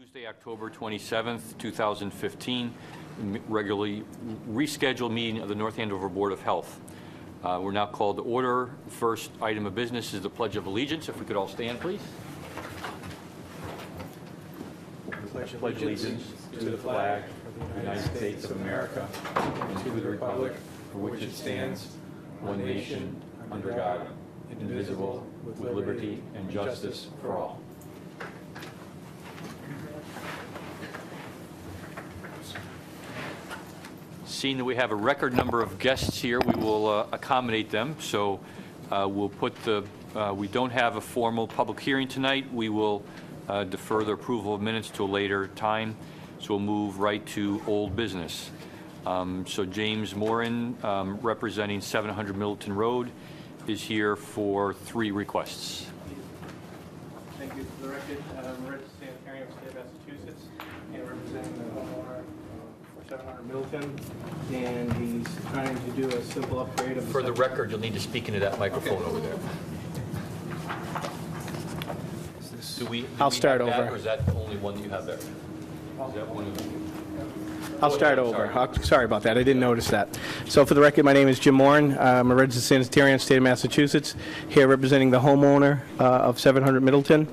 Tuesday, October 27th, 2015, regularly rescheduled meeting of the North Andover Board of Health. We're now called to order. First item of business is the Pledge of Allegiance. If we could all stand, please. Pledge allegiance to the flag of the United States of America and to the republic for which it stands, one nation, under God, indivisible, with liberty and justice for all. Seeing that we have a record number of guests here, we will accommodate them. So we'll put we don't have a formal public hearing tonight. We will defer the approval of minutes to a later time. So we'll move right to old business. So James Morin, representing 700 Middleton Road, is here for 3 requests. Thank you. For the record, I'm a registered sanitarian of the state of Massachusetts and representing the homeowner for 700 Middleton. And he's trying to do a simple upgrade of the... For the record, you'll need to speak into that microphone over there. I'll start over. Or is that the only one that you have there? Is that one of them? I'll start over. Sorry about that. I didn't notice that. So for the record, my name is Jim Morin. I'm a registered sanitarian in the state of Massachusetts, here representing the homeowner of 700 Middleton.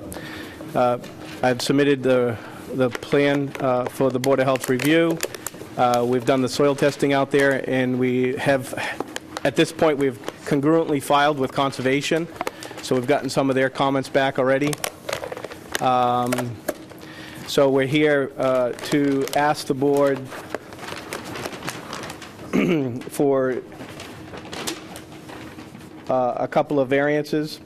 I've submitted the plan for the Board of Health's review. We've done the soil testing out there, and we have, at this point, we've congruently filed with Conservation. So we've gotten some of their comments back already. So we're here to ask the board for a couple of variances.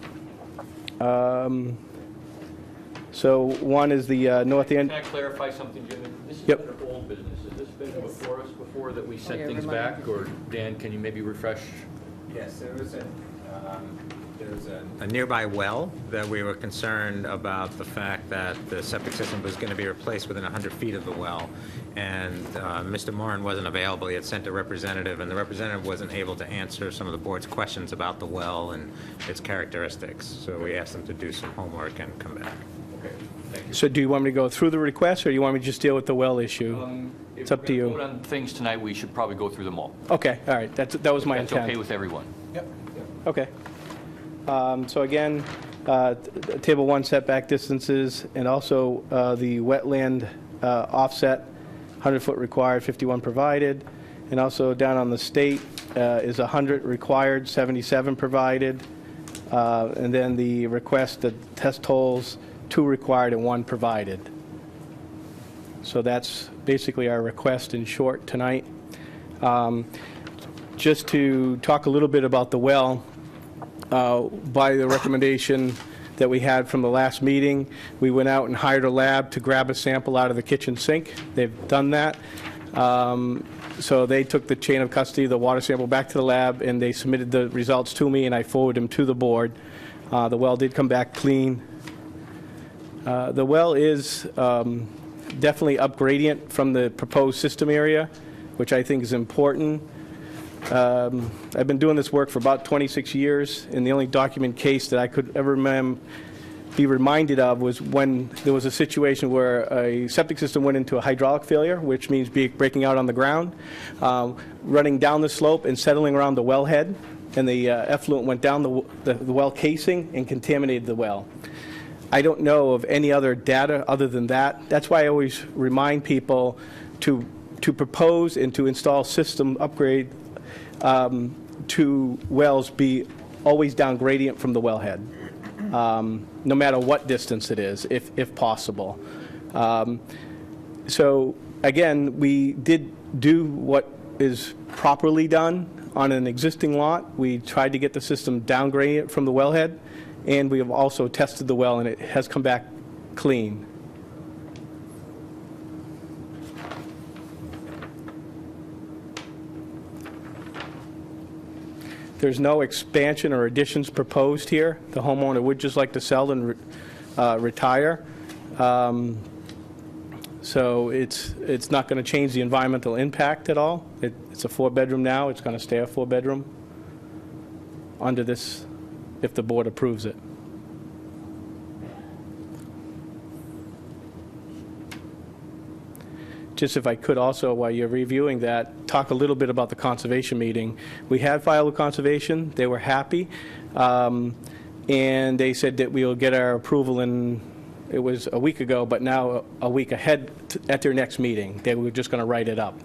So one is the North End. Can I clarify something, Jim? This is Yep. under old business. Has this been before us before that we sent things back? Or Dan, can you maybe refresh? Yes, there was a nearby well that we were concerned about the fact that the septic system was going to be replaced within 100 feet of the well, and Mr. Morin wasn't available. He had sent a representative, and the representative wasn't able to answer some of the board's questions about the well and its characteristics. So we asked him to do some homework and come back. Okay, thank you. So do you want me to go through the request, or do you want me to just deal with the well issue? It's up to you. If we're going to vote on things tonight, we should probably go through them all. Okay, all right. That was my That's intent. okay with everyone. Yep. Okay. So again, Table 1 setback distances, and also the wetland offset, 100-foot required, 51 provided. And also down on the state is 100 required, 77 provided. And then the request, the test holes, 2 required and 1 provided. So that's basically our request in short tonight. Just to talk a little bit about the well, by the recommendation that we had from the last meeting, we went out and hired a lab to grab a sample out of the kitchen sink. They've done that. So they took the chain of custody, the water sample, back to the lab, and they submitted the results to me, and I forwarded them to the board. The well did come back clean. The well is definitely up gradient from the proposed system area, which I think is important. I've been doing this work for about 26 years, and the only document case that I could ever be reminded of was when there was a situation where a septic system went into a hydraulic failure, which means breaking out on the ground, running down the slope and settling around the wellhead, and the effluent went down the well casing and contaminated the well. I don't know of any other data other than that. That's why I always remind people to propose and to install system upgrade to wells be always down gradient from the wellhead, no matter what distance it is, if possible. So again, we did do what is properly done on an existing lot. We tried to get the system down gradient from the wellhead, and we have also tested the well, and it has come back clean. There's no expansion or additions proposed here. The homeowner would just like to sell and retire. So it's not going to change the environmental impact at all. It's a 4-bedroom now. It's going to stay a 4-bedroom under this, if the board approves it. just if I could also, while you're reviewing that, talk a little bit about the conservation meeting. We had filed with conservation. They were happy. And they said that we will get our approval in, it was a week ago, but now a week ahead at their next meeting. They were just going to write it up.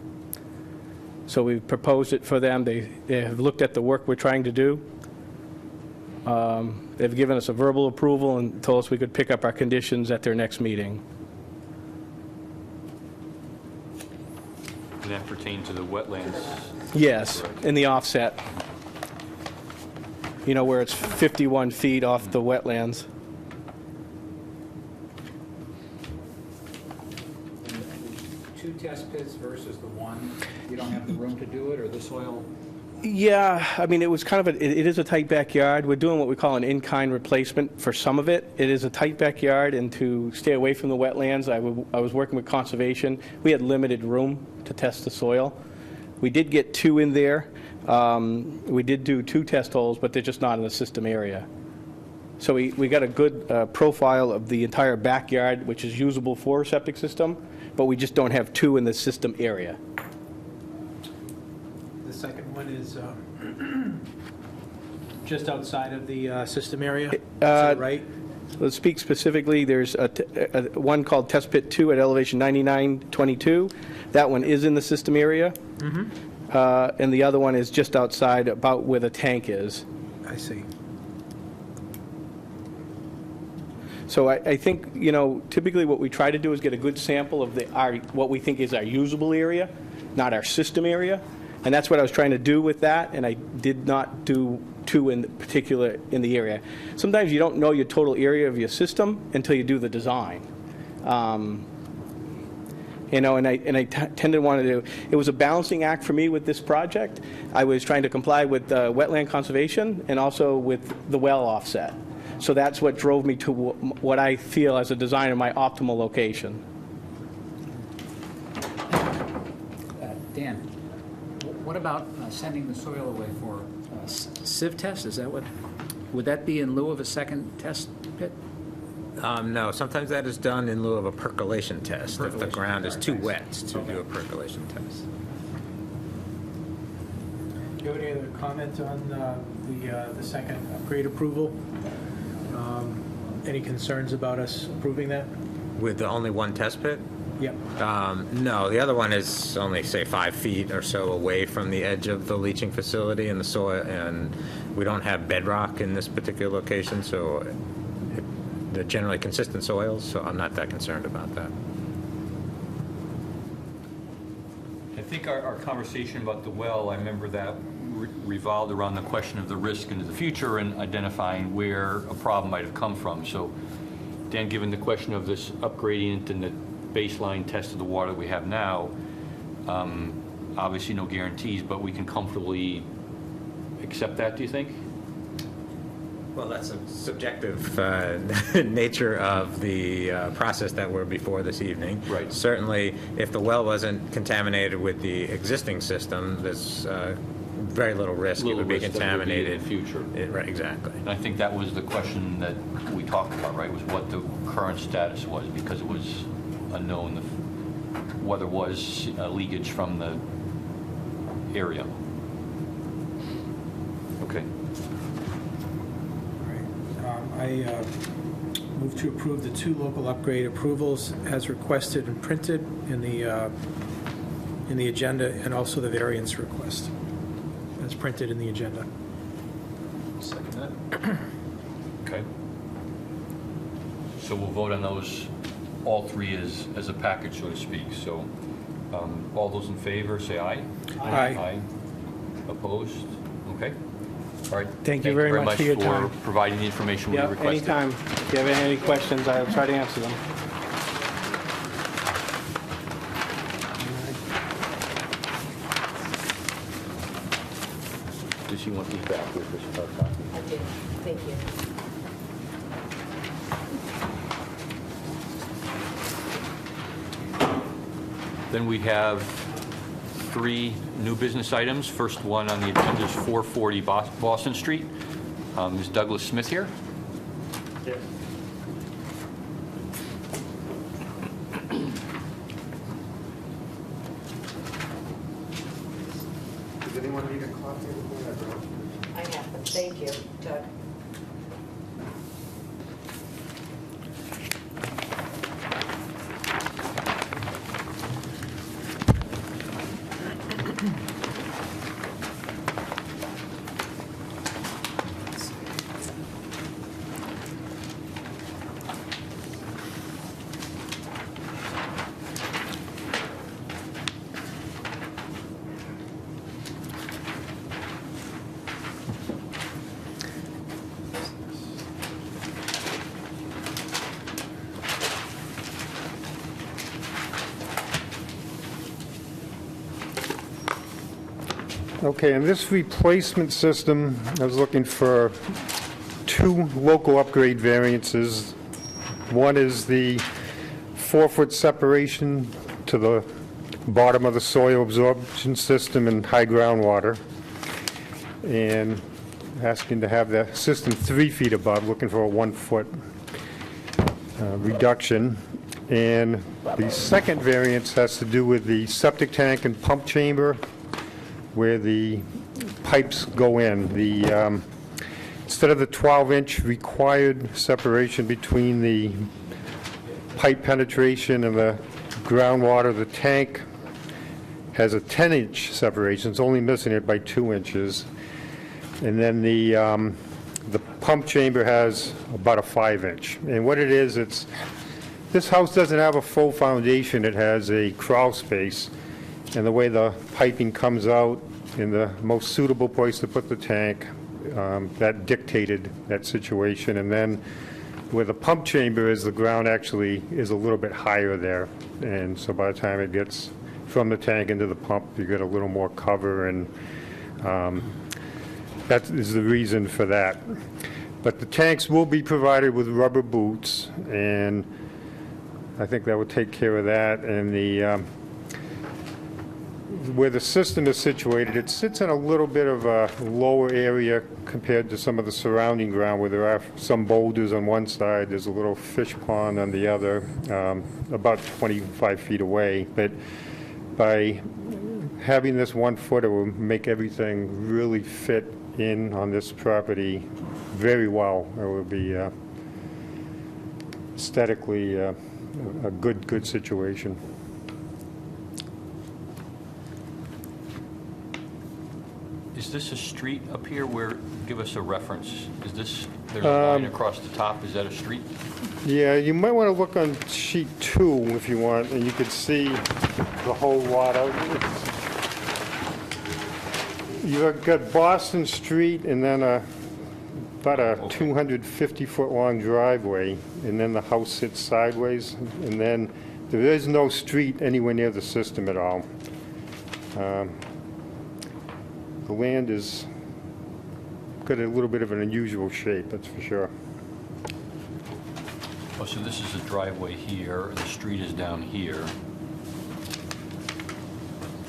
So we proposed it for them. They have looked at the work we're trying to do. They've given us a verbal approval and told us we could pick up our conditions at their next meeting. And that pertains to the wetlands. Yes, in the offset. You know, where it's 51 feet off the wetlands. Two test pits versus the one, you don't have the room to do it, or the soil? Yeah, I mean, it was kind of it is a tight backyard. We're doing what we call an in-kind replacement for some of it. It is a tight backyard, and to stay away from the wetlands, I was working with conservation. We had limited room to test the soil. We did get 2 in there. We did do 2 test holes, but they're just not in the system area. So we got a good profile of the entire backyard, which is usable for a septic system, but we just don't have 2 in the system area. The second one is just outside of the system area, is that right? Let's speak specifically, there's one called Test Pit 2 at elevation 9922. That one is in the system area. And the other one is just outside, about where the tank is. I see. So I think, you know, typically what we try to do is get a good sample of what we think is our usable area, not our system area. And that's what I was trying to do with that, and I did not do 2 in particular in the area. Sometimes you don't know your total area of your system until you do the design. You know, and I tend to want to do, it was a balancing act for me with this project. I was trying to comply with wetland conservation and also with the well offset. So that's what drove me to what I feel as a designer, my optimal location. Dan, what about sending the soil away for sieve test? Is that what, would that be in lieu of a second test pit? No, sometimes that is done in lieu of a percolation test, if the Percolation, ground is too thanks. wet to do a percolation test. Do you have any other comment on the second upgrade approval? Any concerns about us approving that? With the only one test pit? Yep. No, the other one is only, say, 5 feet or so away from the edge of the leaching facility and the soil, and we don't have bedrock in this particular location, so they're generally consistent soils, so I'm not that concerned about that. I think our conversation about the well, I remember that revolved around the question of the risk into the future and identifying where a problem might have come from. So, Dan, given the question of this upgradient and the baseline test of the water we have now, obviously no guarantees, but we can comfortably accept that, do you think? Well, that's a subjective nature of the process that we're before this evening. Right. Certainly, if the well wasn't contaminated with the existing system, there's very little risk it would be Little risk that it would be in contaminated. the future. Right, exactly. And I think that was the question that we talked about, right, was what the current status was, because it was unknown whether was leakage from the area. Okay. I move to approve the 2 local upgrade approvals as requested and printed in the agenda, and also the variance request as printed in the agenda. Second that. Okay. So we'll vote on those, all 3 as a package, so to speak. So all those in favor, say aye. Aye. Aye. Opposed? Okay. All right. Thank you very much for your time. for providing the information we Yeah, requested. anytime. If you have any questions, I'll try to answer them. Does he want these back here for some hard copy? I do, thank you. Then we have 3 new business items. First one on the agenda is 440 Boston Street. Is Douglas Smith here? Yes. I have them, thank you, Doug. Okay, in this replacement system, I was looking for 2 local upgrade variances. One is the 4-foot separation to the bottom of the soil absorption system in high groundwater, and asking to have the system 3 feet above, looking for a 1-foot reduction. And the second variance has to do with the septic tank and pump chamber, where the pipes go in. The instead of the 12-inch required separation between the pipe penetration and the groundwater, the tank has a 10-inch separation. It's only missing it by 2 inches. And then the pump chamber has about a 5-inch. And what it is, this house doesn't have a full foundation. It has a crawl space. And the way the piping comes out in the most suitable place to put the tank, that dictated that situation. And then where the pump chamber is, the ground actually is a little bit higher there. And so by the time it gets from the tank into the pump, you get a little more cover, and that is the reason for that. But the tanks will be provided with rubber boots, and I think that would take care of that. And the where the system is situated, it sits in a little bit of a lower area compared to some of the surrounding ground, where there are some boulders on one side, there's a little fish pond on the other, about 25 feet away. But by having this 1 foot, it will make everything really fit in on this property very well. It will be aesthetically a good situation. Is this a street up here where, give us a reference, is this, there's a line across the top, is that a street? Yeah, you might want to look on sheet 2 if you want, and you could see the whole lot out. You've got Boston Street, and then about a 250-foot long driveway, and then the house sits sideways, and then there is no street anywhere near the system at all. The land is got a little bit of an unusual shape, that's for sure. Oh, so this is a driveway here, and the street is down here.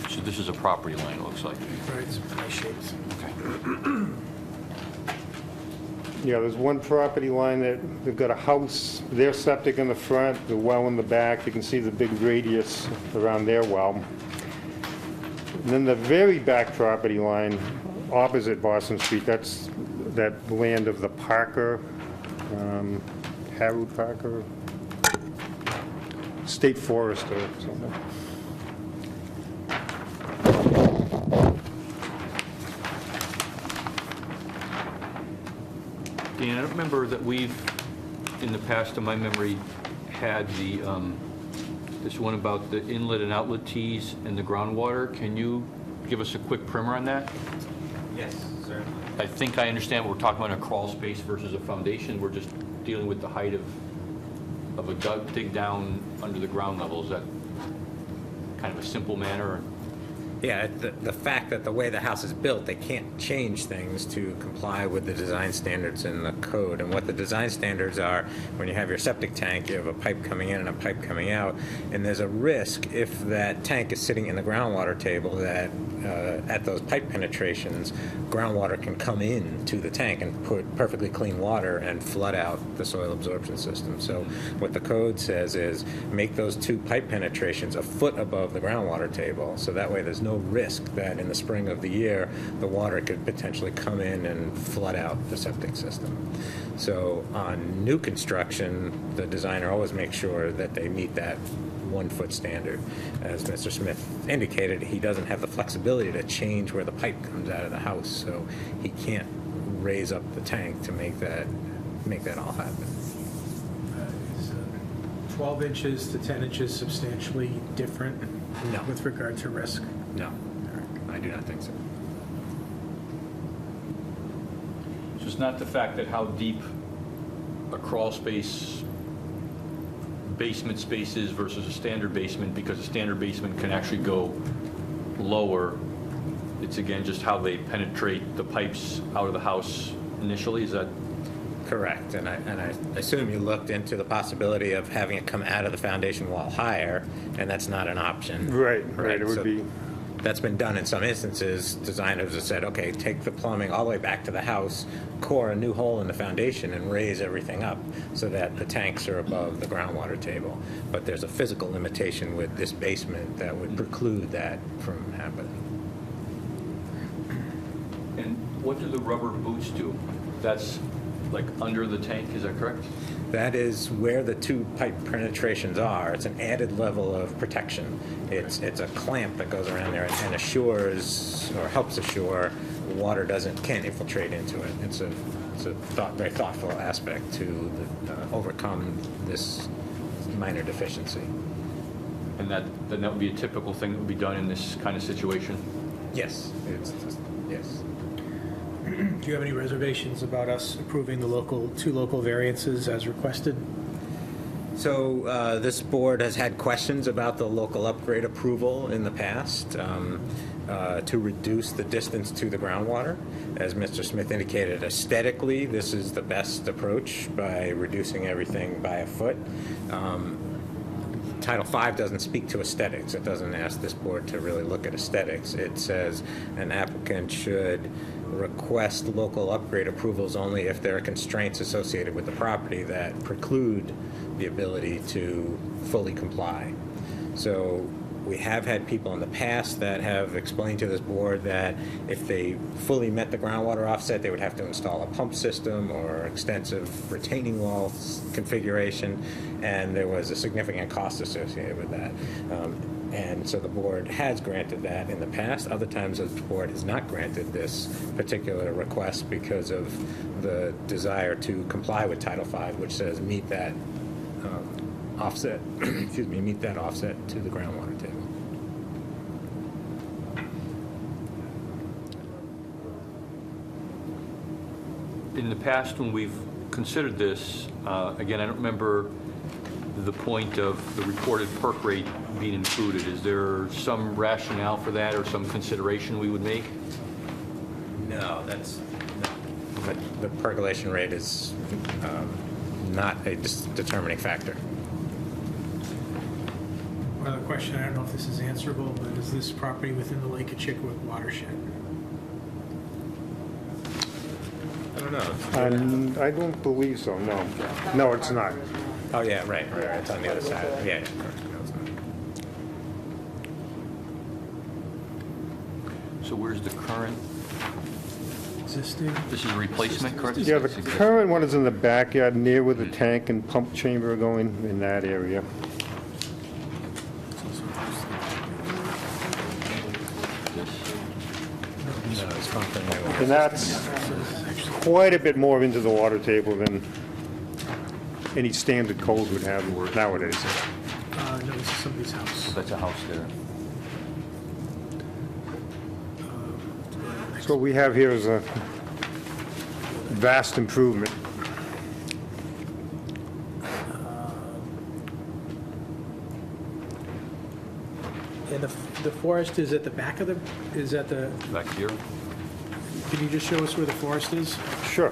So this is a property line, it looks like. Right, it's my shapes. Okay. Yeah, there's one property line that they've got a house, their septic in the front, the well in the back. You can see the big radius around their well. And then the very back property line opposite Boston Street, that's that land of the Parker, Harold Parker, State Forest or something. Dan, I don't remember that we've, in the past, in my memory, had the, this one about the inlet and outlet tees and the groundwater. Can you give us a quick primer on that? Yes, certainly. I think I understand we're talking about a crawl space versus a foundation. We're just dealing with the height of a dig down under the ground level. Is that kind of a simple manner? Yeah, the fact that the way the house is built, they can't change things to comply with the design standards in the code. And what the design standards are, when you have your septic tank, you have a pipe coming in and a pipe coming out, and there's a risk if that tank is sitting in the groundwater table that at those pipe penetrations, groundwater can come in to the tank and put perfectly clean water and flood out the soil absorption system. So what the code says is make those 2 pipe penetrations a foot above the groundwater table, so that way there's no no risk that in the spring of the year, the water could potentially come in and flood out the septic system. So on new construction, the designer always makes sure that they meet that 1-foot standard. As Mr. Smith indicated, he doesn't have the flexibility to change where the pipe comes out of the house, so he can't raise up the tank to make that all happen. Is 12 inches to 10 inches substantially different No. with regard to risk? No, I do not think so. So it's not the fact that how deep a crawl space, basement space is versus a standard basement, because a standard basement can actually go lower. It's again just how they penetrate the pipes out of the house initially, is that? Correct, and I assume you looked into the possibility of having it come out of the foundation wall higher, and that's not an option. Right, it would so be, That's been done in some instances. Designers have said, okay, take the plumbing all the way back to the house, core a new hole in the foundation, and raise everything up so that the tanks are above the groundwater table. But there's a physical limitation with this basement that would preclude that from happening. And what do the rubber boots do? That's like under the tank, is that correct? That is where the two pipe penetrations are. It's an added level of protection. It's a clamp that goes around there and assures, or helps assure, water can't infiltrate into it. It's a very thoughtful aspect to overcome this minor deficiency. And then that would be a typical thing that would be done in this kind of situation? Yes, yes. Do you have any reservations about us approving the two local variances as requested? So this board has had questions about the local upgrade approval in the past to reduce the distance to the groundwater. As Mr. Smith indicated, aesthetically, this is the best approach by reducing everything by a foot. Title V doesn't speak to aesthetics. It doesn't ask this board to really look at aesthetics. It says an applicant should request local upgrade approvals only if there are constraints associated with the property that preclude the ability to fully comply. So we have had people in the past that have explained to this board that if they fully met the groundwater offset, they would have to install a pump system or extensive retaining wall configuration, and there was a significant cost associated with that. And so the board has granted that in the past. Other times the board has not granted this particular request because of the desire to comply with Title V, which says meet that offset, meet that offset to the groundwater table. In the past, when we've considered this, again, I don't remember the point of the reported perk rate being included. Is there some rationale for that or some consideration we would make? No, the percolation rate is not a determining factor. Another question, I don't know if this is answerable, but is this property within the Lake of Chickawauk watershed? I don't know. and I don't believe so, no. No, it's not. Oh, yeah, right. It's on the other side. Yeah, correct. No, it's not. So where's the current? Existing? This is a replacement, correct? Yeah, the current one is in the backyard, near where the tank and pump chamber are going, in that area. No, it's pumping new. And that's quite a bit more into the water table than any standard code would have nowadays. No, this is somebody's house. That's a house there. So what we have here is a vast improvement. And the forest is at the back of is at the, Back here? can you just show us where the forest is? Sure.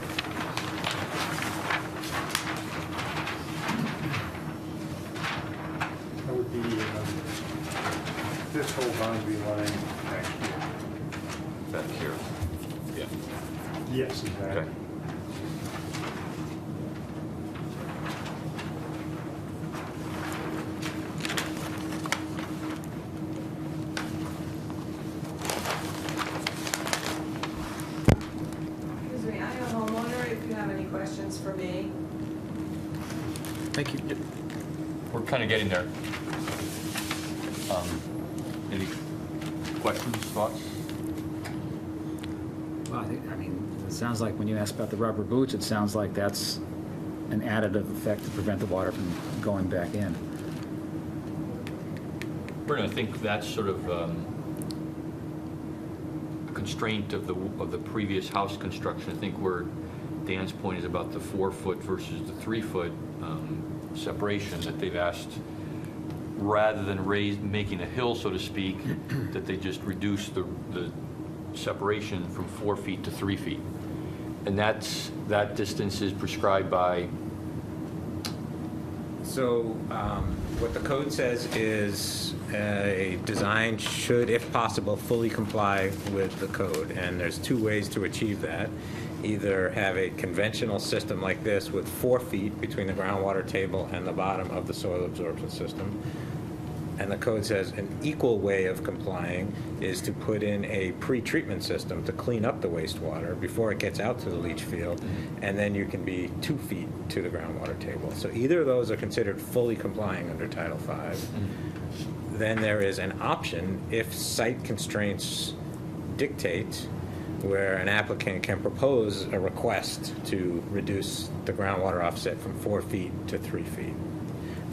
That would be this whole boundary line back here. Back here. Yeah. Yes, Okay. exactly. kind of getting there. Any questions, thoughts? Well, I mean, it sounds like when you ask about the rubber boots, it sounds like that's an additive effect to prevent the water from going back in. Bernard, I think that's sort of a constraint of the previous house construction. I think where Dan's point is about the 4-foot versus the 3-foot separation, that they've asked, rather than making a hill, so to speak, that they just reduce the separation from 4 feet to 3 feet. And that distance is prescribed by. So what the code says is a design should, if possible, fully comply with the code. And there's 2 ways to achieve that. Either have a conventional system like this with 4 feet between the groundwater table and the bottom of the soil absorption system. And the code says an equal way of complying is to put in a pre-treatment system to clean up the wastewater before it gets out to the leach field, and then you can be 2 feet to the groundwater table. So either of those are considered fully complying under Title V. Then there is an option if site constraints dictate, where an applicant can propose a request to reduce the groundwater offset from 4 feet to 3 feet.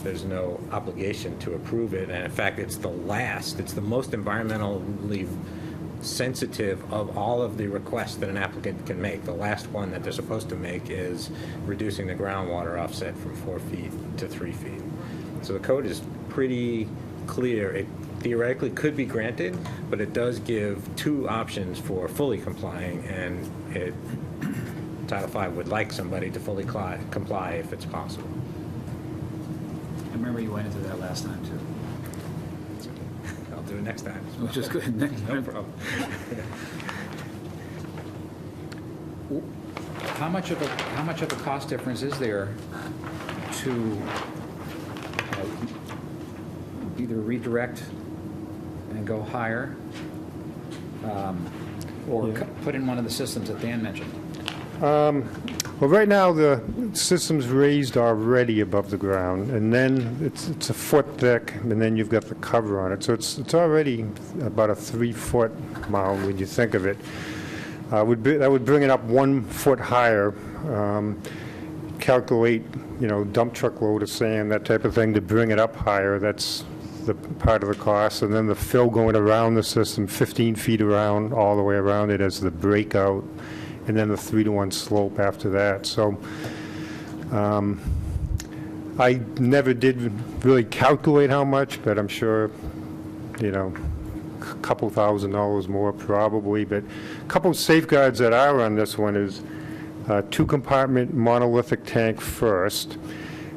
There's no obligation to approve it, and in fact, it's the most environmentally sensitive of all of the requests that an applicant can make. The last one that they're supposed to make is reducing the groundwater offset from 4 feet to 3 feet. So the code is pretty clear. It theoretically could be granted, but it does give 2 options for fully complying, and Title V would like somebody to fully comply if it's possible. I remember you went into that last time, too. I'll do it next time. Which is good. No problem. How much of a cost difference is there to either redirect and go higher, or put in one of the systems that Dan mentioned? Well, right now, the system's raised already above the ground, and then it's a foot thick, and then you've got the cover on it. So it's already about a 3-foot mound when you think of it. That would bring it up 1 foot higher. Calculate, dump truck load of sand, that type of thing, to bring it up higher. That's the part of the cost. And then the fill going around the system, 15 feet around, all the way around it as the breakout, and then the 3-to-1 slope after that. So I never did really calculate how much, but I'm sure, a couple $1,000s more probably. But a couple of safeguards that are on this one is 2-compartment monolithic tank first.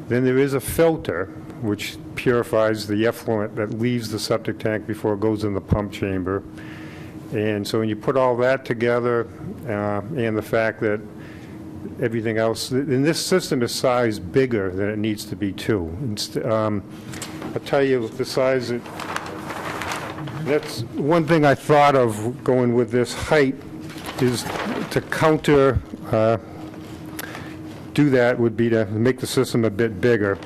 Then there is a filter which purifies the effluent that leaves the septic tank before it goes in the pump chamber. And so when you put all that together, and the fact that everything else, and this system is sized bigger than it needs to be too. I'll tell you the size, that's one thing I thought of going with this height, is to counter, do that would be to make the system a bit bigger.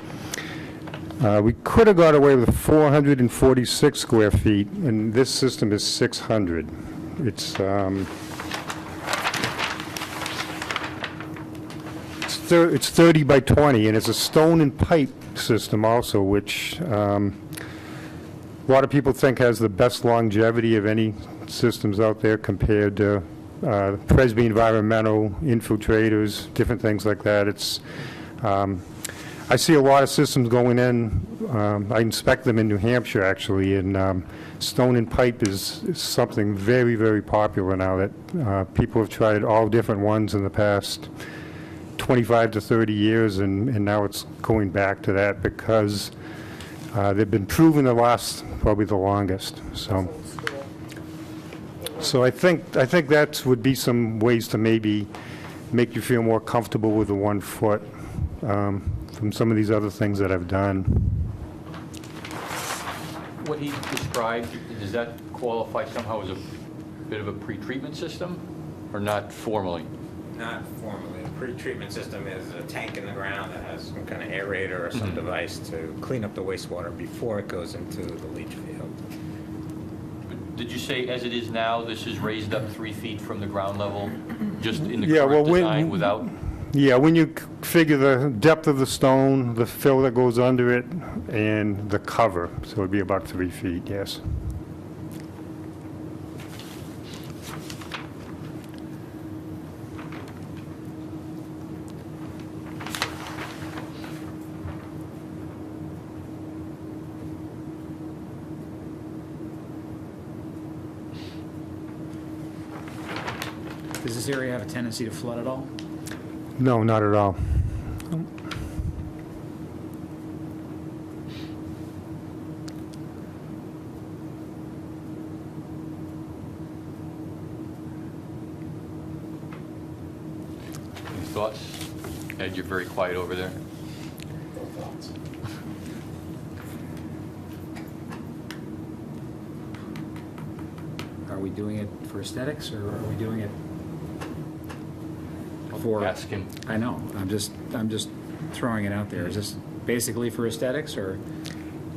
We could have got away with 446 square feet, and this system is 600. It's 30 by 20, and it's a stone and pipe system also, which a lot of people think has the best longevity of any systems out there compared to Presby Environmental, Infiltrators, different things like that. It's I see a lot of systems going in. I inspect them in New Hampshire, actually, and stone and pipe is something very, very popular now that people have tried all different ones in the past 25 to 30 years, and now it's going back to that because they've been proven to last probably the longest. So I think that would be some ways to maybe make you feel more comfortable with the 1 foot from some of these other things that I've done. What he described, does that qualify somehow as a bit of a pre-treatment system, or not formally? Not formally. pre-treatment system is a tank in the ground that has some kind of aerator or some device to clean up the wastewater before it goes into the leach field. Did you say, as it is now, this is raised up 3 feet from the ground level, just in the Yeah, well, current design without? Yeah, when you figure the depth of the stone, the fill that goes under it, and the cover, so it'd be about 3 feet, yes. Does this area have a tendency to flood at all? No, not at all. Any thoughts? Ed, you're very quiet over there. Are we doing it for aesthetics, or are we doing it for? Ask him. I know, I'm just throwing it out there. Is this basically for aesthetics, or?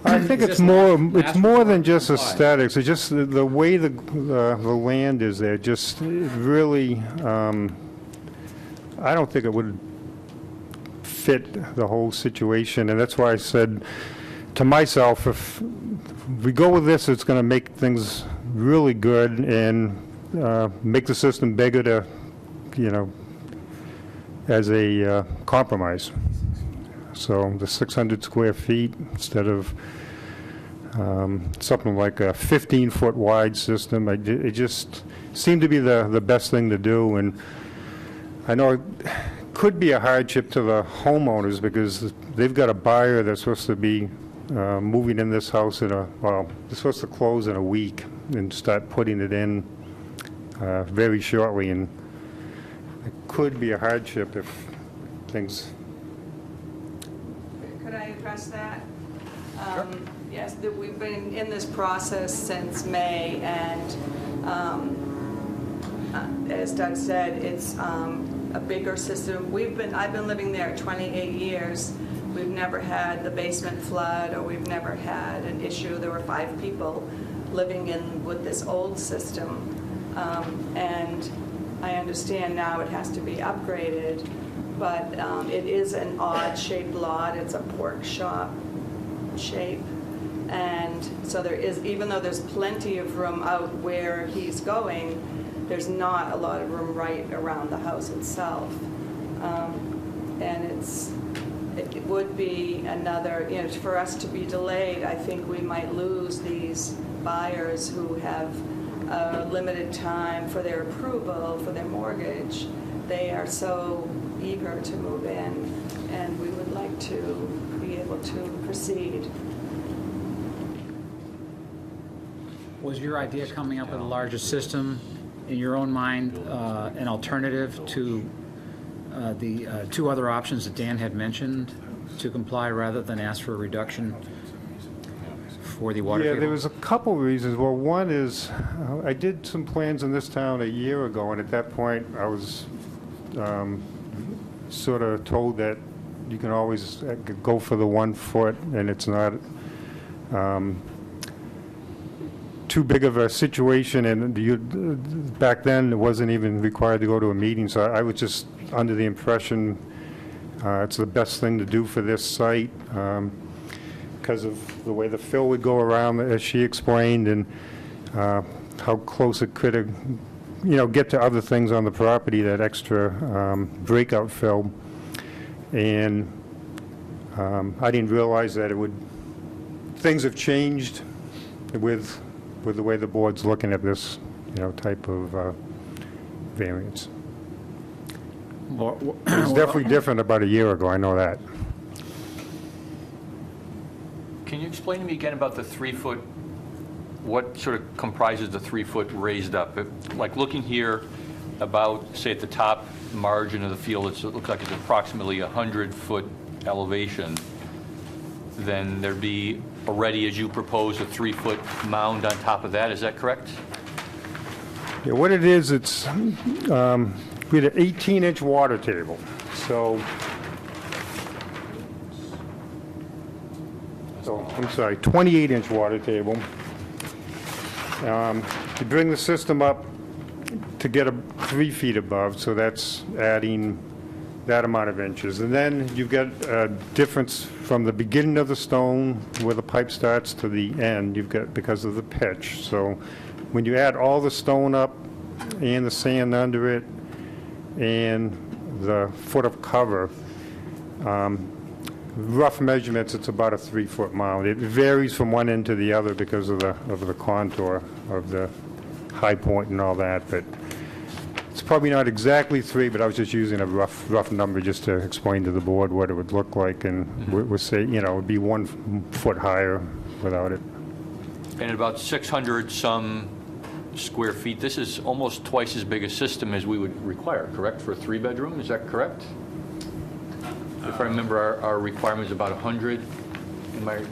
I think Is it's this more, last it's more than resort just comply? aesthetics, it's just the way the land is there, just it really, I don't think it would fit the whole situation, and that's why I said to myself, if we go with this, it's going to make things really good and make the system bigger to, you know, as a compromise. So the 600 square feet instead of something like a 15-foot wide system, it just seemed to be the best thing to do. And I know it could be a hardship to the homeowners because they've got a buyer that's supposed to be moving in this house well, they're supposed to close in a week and start putting it in very shortly. And it could be a hardship if things. Could I address that? Yes, we've been in this process since May, and as Doug said, it's a bigger system. I've been living there 28 years. We've never had the basement flood, or we've never had an issue. There were 5 people living with this old system, and I understand now it has to be upgraded, but it is an odd-shaped lot. It's a pork shop shape, and so there is, even though there's plenty of room out where he's going, there's not a lot of room right around the house itself. And it would be another, you know, for us to be delayed, I think we might lose these buyers who have a limited time for their approval for their mortgage. They are so eager to move in, and we would like to be able to proceed. Was your idea coming up with a larger system, in your own mind, an alternative to the 2 other options that Dan had mentioned to comply rather than ask for a reduction for the water Yeah, table? there was a couple reasons. Well, one is, I did some plans in this town a year ago, and at that point, I was sort of told that you can always go for the 1 foot, and it's not too big of a situation, and back then, it wasn't even required to go to a meeting, so I was just under the impression it's the best thing to do for this site because of the way the fill would go around, as she explained, and how close it could, get to other things on the property, that extra breakout fill. And I didn't realize that things have changed with the way the board's looking at this, type of variance. It's definitely different about a year ago, I know that. Can you explain to me again about the 3-foot, what sort of comprises the 3-foot raised up? Like looking here about, say, at the top margin of the field, it looks like it's approximately 100-foot elevation. Then there'd be already, as you propose, a 3-foot mound on top of that. Is that correct? Yeah, what it is, it's we had an 18-inch water table. So, I'm sorry, 28-inch water table. You bring the system up to get 3 feet above, so that's adding that amount of inches. And then you've got a difference from the beginning of the stone, where the pipe starts, to the end, you've got, because of the pitch. So when you add all the stone up and the sand under it and the foot of cover, rough measurements, it's about a 3-foot mound. It varies from one end to the other because of the contour of the high point and all that, but it's probably not exactly 3, but I was just using a rough number just to explain to the board what it would look like, and we'll say, you know, it would be 1 foot higher without it. And about 600 some square feet. This is almost twice as big a system as we would require, correct, for a 3-bedroom? Is that correct? If I remember, our requirement is about 100. Well,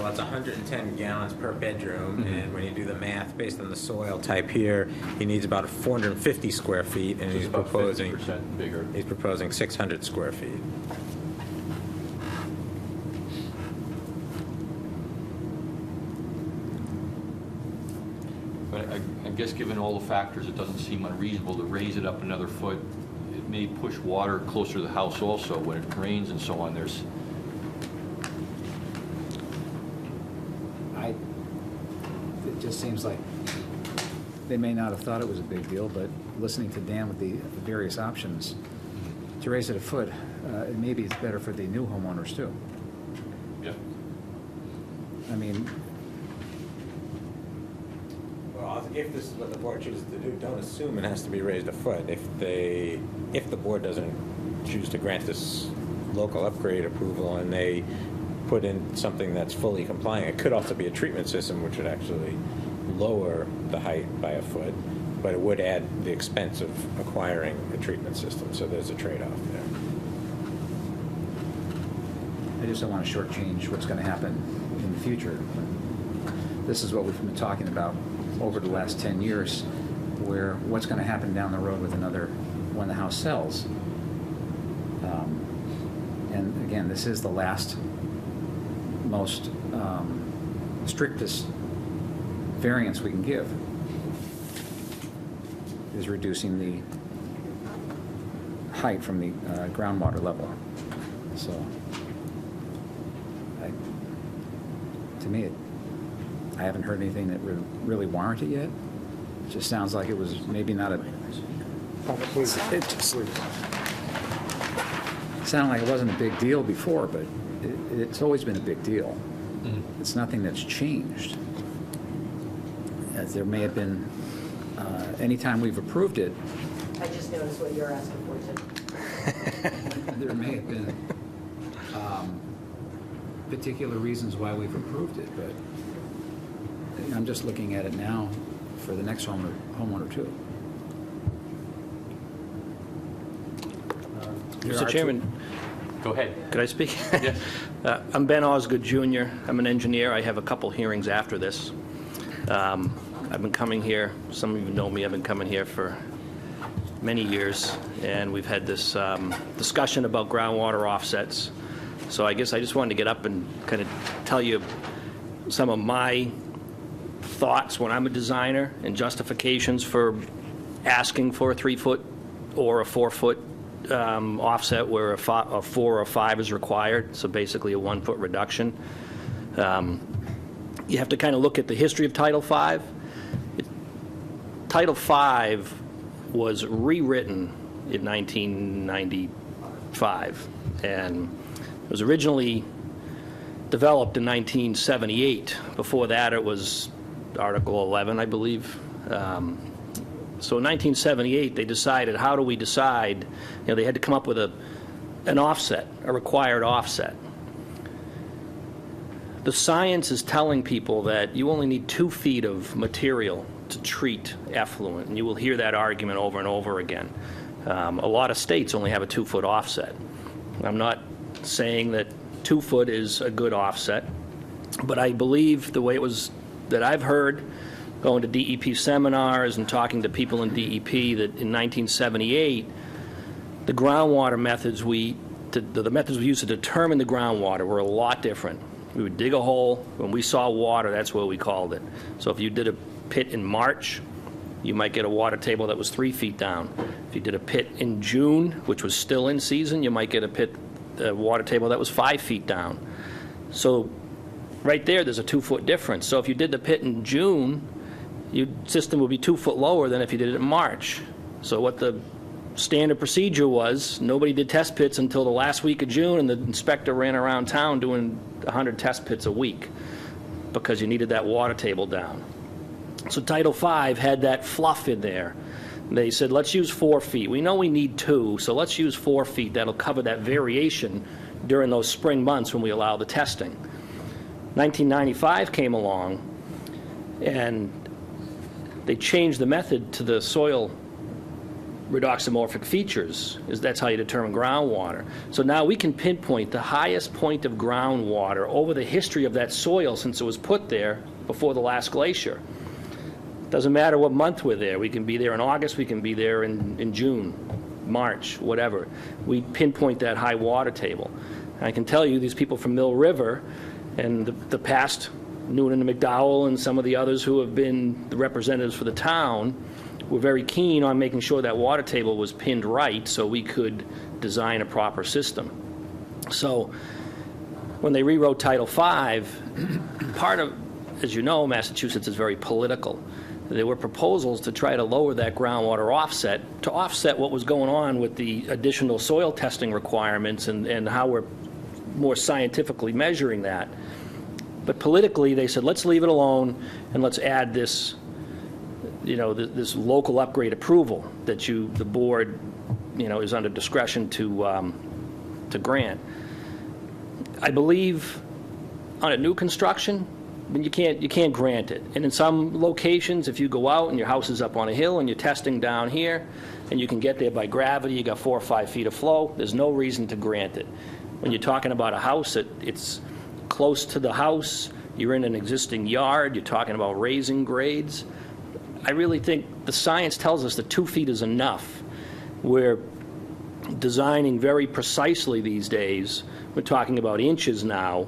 that's 110 gallons per bedroom, and when you do the math based on the soil type here, he needs about 450 square feet, and It's he's about proposing 50% bigger. 600 square feet. But I guess given all the factors, it doesn't seem unreasonable to raise it up another foot. It may push water closer to the house also when it rains and so on. It just seems like they may not have thought it was a big deal, but listening to Dan with the various options, to raise it a foot, maybe it's better for the new homeowners too. Yeah. I mean, Well, if this is what the board chooses to do, don't assume it has to be raised a foot. If the board doesn't choose to grant this local upgrade approval and they put in something that's fully compliant, it could also be a treatment system which would actually lower the height by a foot, but it would add the expense of acquiring a treatment system, so there's a trade-off there. I just don't want to shortchange what's going to happen in the future. This is what we've been talking about over the last 10 years, where what's going to happen down the road with when the house sells. And again, this is the last, most strictest variance we can give, is reducing the height from the groundwater level. So, to me, I haven't heard anything that would really warrant it yet. It just sounds like it was maybe not a... It just sounded like it wasn't a big deal before, but it's always been a big deal. Mm-hmm. It's nothing that's changed. As there may have been, anytime we've approved it, I just noticed what you're asking for, too. there may have been particular reasons why we've approved it, but I'm just looking at it now for the next homeowner too. Mr. Chairman, Go ahead. could I speak? Yes. I'm Ben Osgood Jr. I'm an engineer. I have a couple hearings after this. I've been coming here, some of you know me, I've been coming here for many years, and we've had this discussion about groundwater offsets. So I guess I just wanted to get up and kind of tell you some of my thoughts when I'm a designer and justifications for asking for a 3-foot or a 4-foot offset where a 4 or 5 is required, so basically a 1-foot reduction. You have to kind of look at the history of Title V. Title V was rewritten in 1995, and it was originally developed in 1978. Before that, it was Article 11, I believe. So in 1978, they decided, how do we decide? You know, they had to come up with an offset, a required offset. The science is telling people that you only need 2 feet of material to treat effluent, and you will hear that argument over and over again. A lot of states only have a 2-foot offset. I'm not saying that 2 foot is a good offset, but I believe the way it was that I've heard going to DEP seminars and talking to people in DEP that in 1978, the groundwater methods the methods we used to determine the groundwater were a lot different. We would dig a hole. When we saw water, that's what we called it. So if you did a pit in March, you might get a water table that was 3 feet down. If you did a pit in June, which was still in season, you might get a water table that was 5 feet down. So right there's a 2-foot difference. So if you did the pit in June, your system would be 2 foot lower than if you did it in March. So what the standard procedure was, nobody did test pits until the last week of June, and the inspector ran around town doing 100 test pits a week because you needed that water table down. So Title V had that fluff in there. They said, let's use 4 feet. We know we need 2, so let's use 4 feet. That'll cover that variation during those spring months when we allow the testing. 1995 came along, and they changed the method to the soil redoxymorphic features. That's how you determine groundwater. So now we can pinpoint the highest point of groundwater over the history of that soil since it was put there before the last glacier. Doesn't matter what month we're there. We can be there in August, we can be there in June, March, whatever. We pinpoint that high water table. And I can tell you these people from Mill River and the past, Noonan and McDowell and some of the others who have been the representatives for the town, were very keen on making sure that water table was pinned right so we could design a proper system. So when they rewrote Title V, part of, as you know, Massachusetts is very political. There were proposals to try to lower that groundwater offset to offset what was going on with the additional soil testing requirements and how we're more scientifically measuring that. But politically, they said, let's leave it alone and let's add this, this local upgrade approval that the board, is under discretion to grant. I believe on a new construction, you can't grant it. And in some locations, if you go out and your house is up on a hill and you're testing down here and you can get there by gravity, you got 4 or 5 feet of flow, there's no reason to grant it. When you're talking about a house, it's close to the house, you're in an existing yard, you're talking about raising grades. I really think the science tells us that 2 feet is enough. We're designing very precisely these days. We're talking about inches now.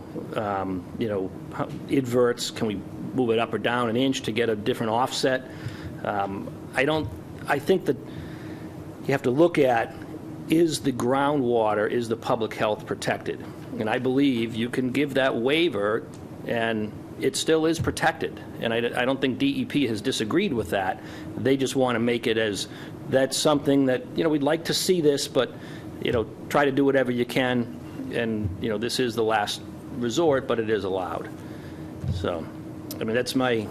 Inverts, can we move it up or down an inch to get a different offset? I think that you have to look at, is the groundwater, is the public health protected? And I believe you can give that waiver and it still is protected. And I don't think DEP has disagreed with that. They just want to make it as, that's something that, we'd like to see this, but, try to do whatever you can. And, this is the last resort, but it is allowed. So, that's my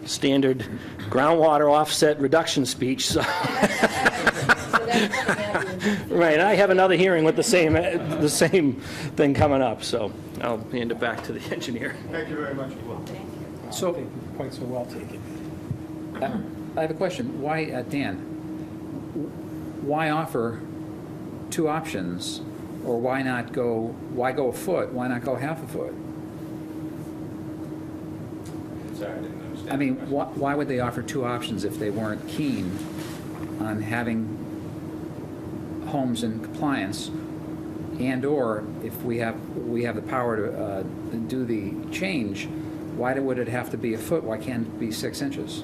standard groundwater offset reduction speech. So. Right, I have another hearing with the same thing coming up, so I'll hand it back to the engineer. Thank you very much. So, Points are well taken. I have a question. Why, Dan, why offer 2 options, or why go a foot? Why not go half a foot? Sorry, I didn't understand. Why would they offer 2 options if they weren't keen on having homes in compliance, and/or if we have the power to do the change? Why would it have to be a foot? Why can't it be 6 inches?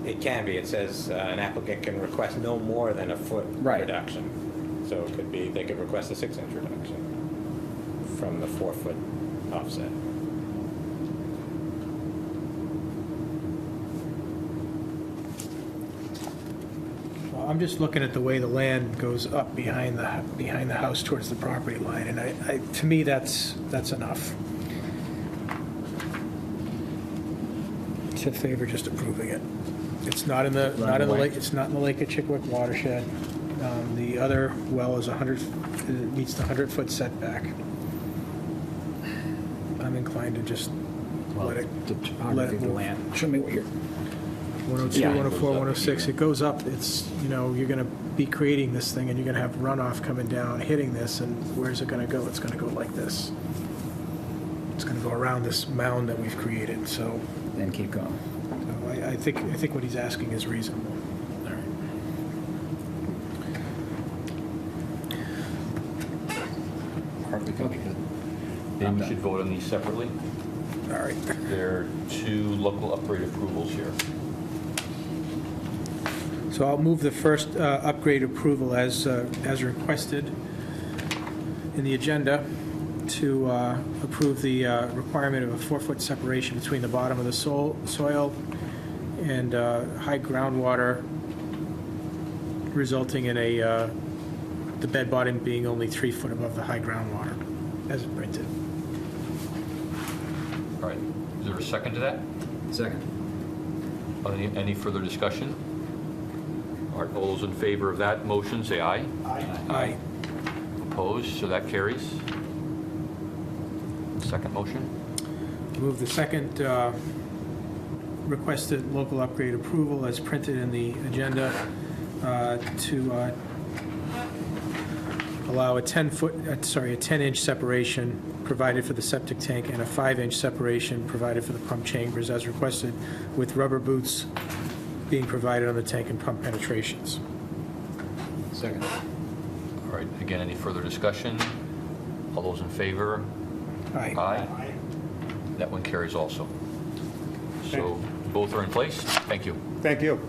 It can be. It says an applicant can request no more than a foot reduction. So it could be, they could request a 6-inch reduction from the 4-foot offset. Well, I'm just looking at the way the land goes up behind the house towards the property line, and to me, that's enough to favor just approving it. It's not in the lake. It's not in the Lake of Chickawick watershed. The other well is meets the 100-foot setback. I'm inclined to just let it move. Land. Show me what you're. 102, 104, 106, it goes up. It's, you're going to be creating this thing, and you're going to have runoff coming down, hitting this, and where's it going to go? It's going to go like this. It's going to go around this mound that we've created, so. Then keep going. I think what he's asking is reasonable. Then we should vote on these separately. All right. There are two local upgrade approvals here. So I'll move the first upgrade approval as requested in the agenda to approve the requirement of a 4-foot separation between the bottom of the soil and high groundwater, resulting in the bed bottom being only 3 foot above the high groundwater, as printed. All right, is there a second to that? Second. Any further discussion? All right, all those in favor of that motion, say aye. Aye. Opposed, so that carries. Second motion? Move the second requested local upgrade approval as printed in the agenda to allow a 10-inch separation provided for the septic tank and a 5-inch separation provided for the pump chambers as requested, with rubber boots being provided on the tank and pump penetrations. Second. All right, again, any further discussion? All those in favor? Aye. Aye. That one carries also. So both are in place? Thank you. Thank you.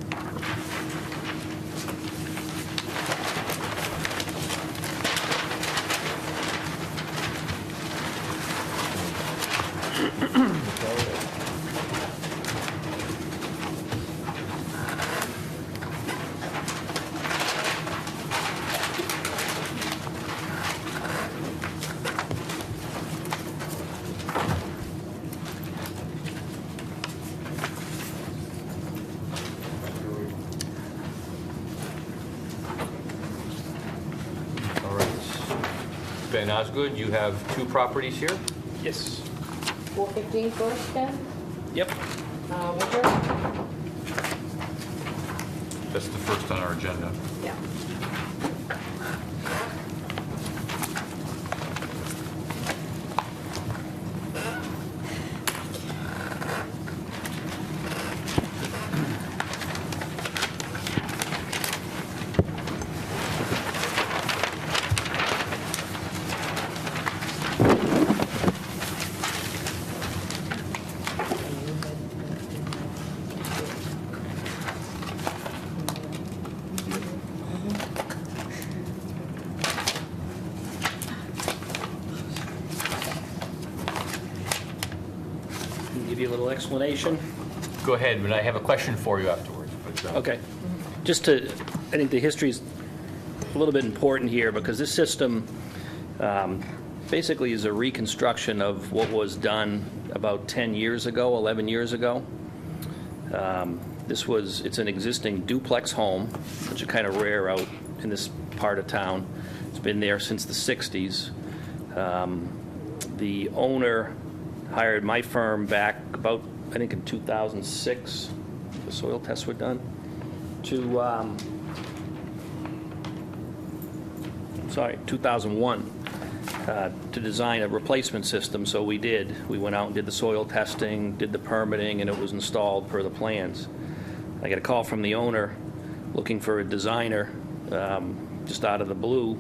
All right. Ben Osgood, you have two properties here? Yes. 415 first, then? Yep. Winter? That's the first on our agenda. Yeah. Give you a little explanation. Go ahead, but I have a question for you afterwards. But, Okay. Just to, I think the history is a little bit important here because this system basically is a reconstruction of what was done about 10 years ago, 11 years ago. It's an existing duplex home, which is kind of rare out in this part of town. It's been there since the 60s. The owner hired my firm back about, I think in 2006, the soil tests were done, to, 2001, to design a replacement system, so we did. We went out and did the soil testing, did the permitting, and it was installed per the plans. I got a call from the owner looking for a designer, just out of the blue.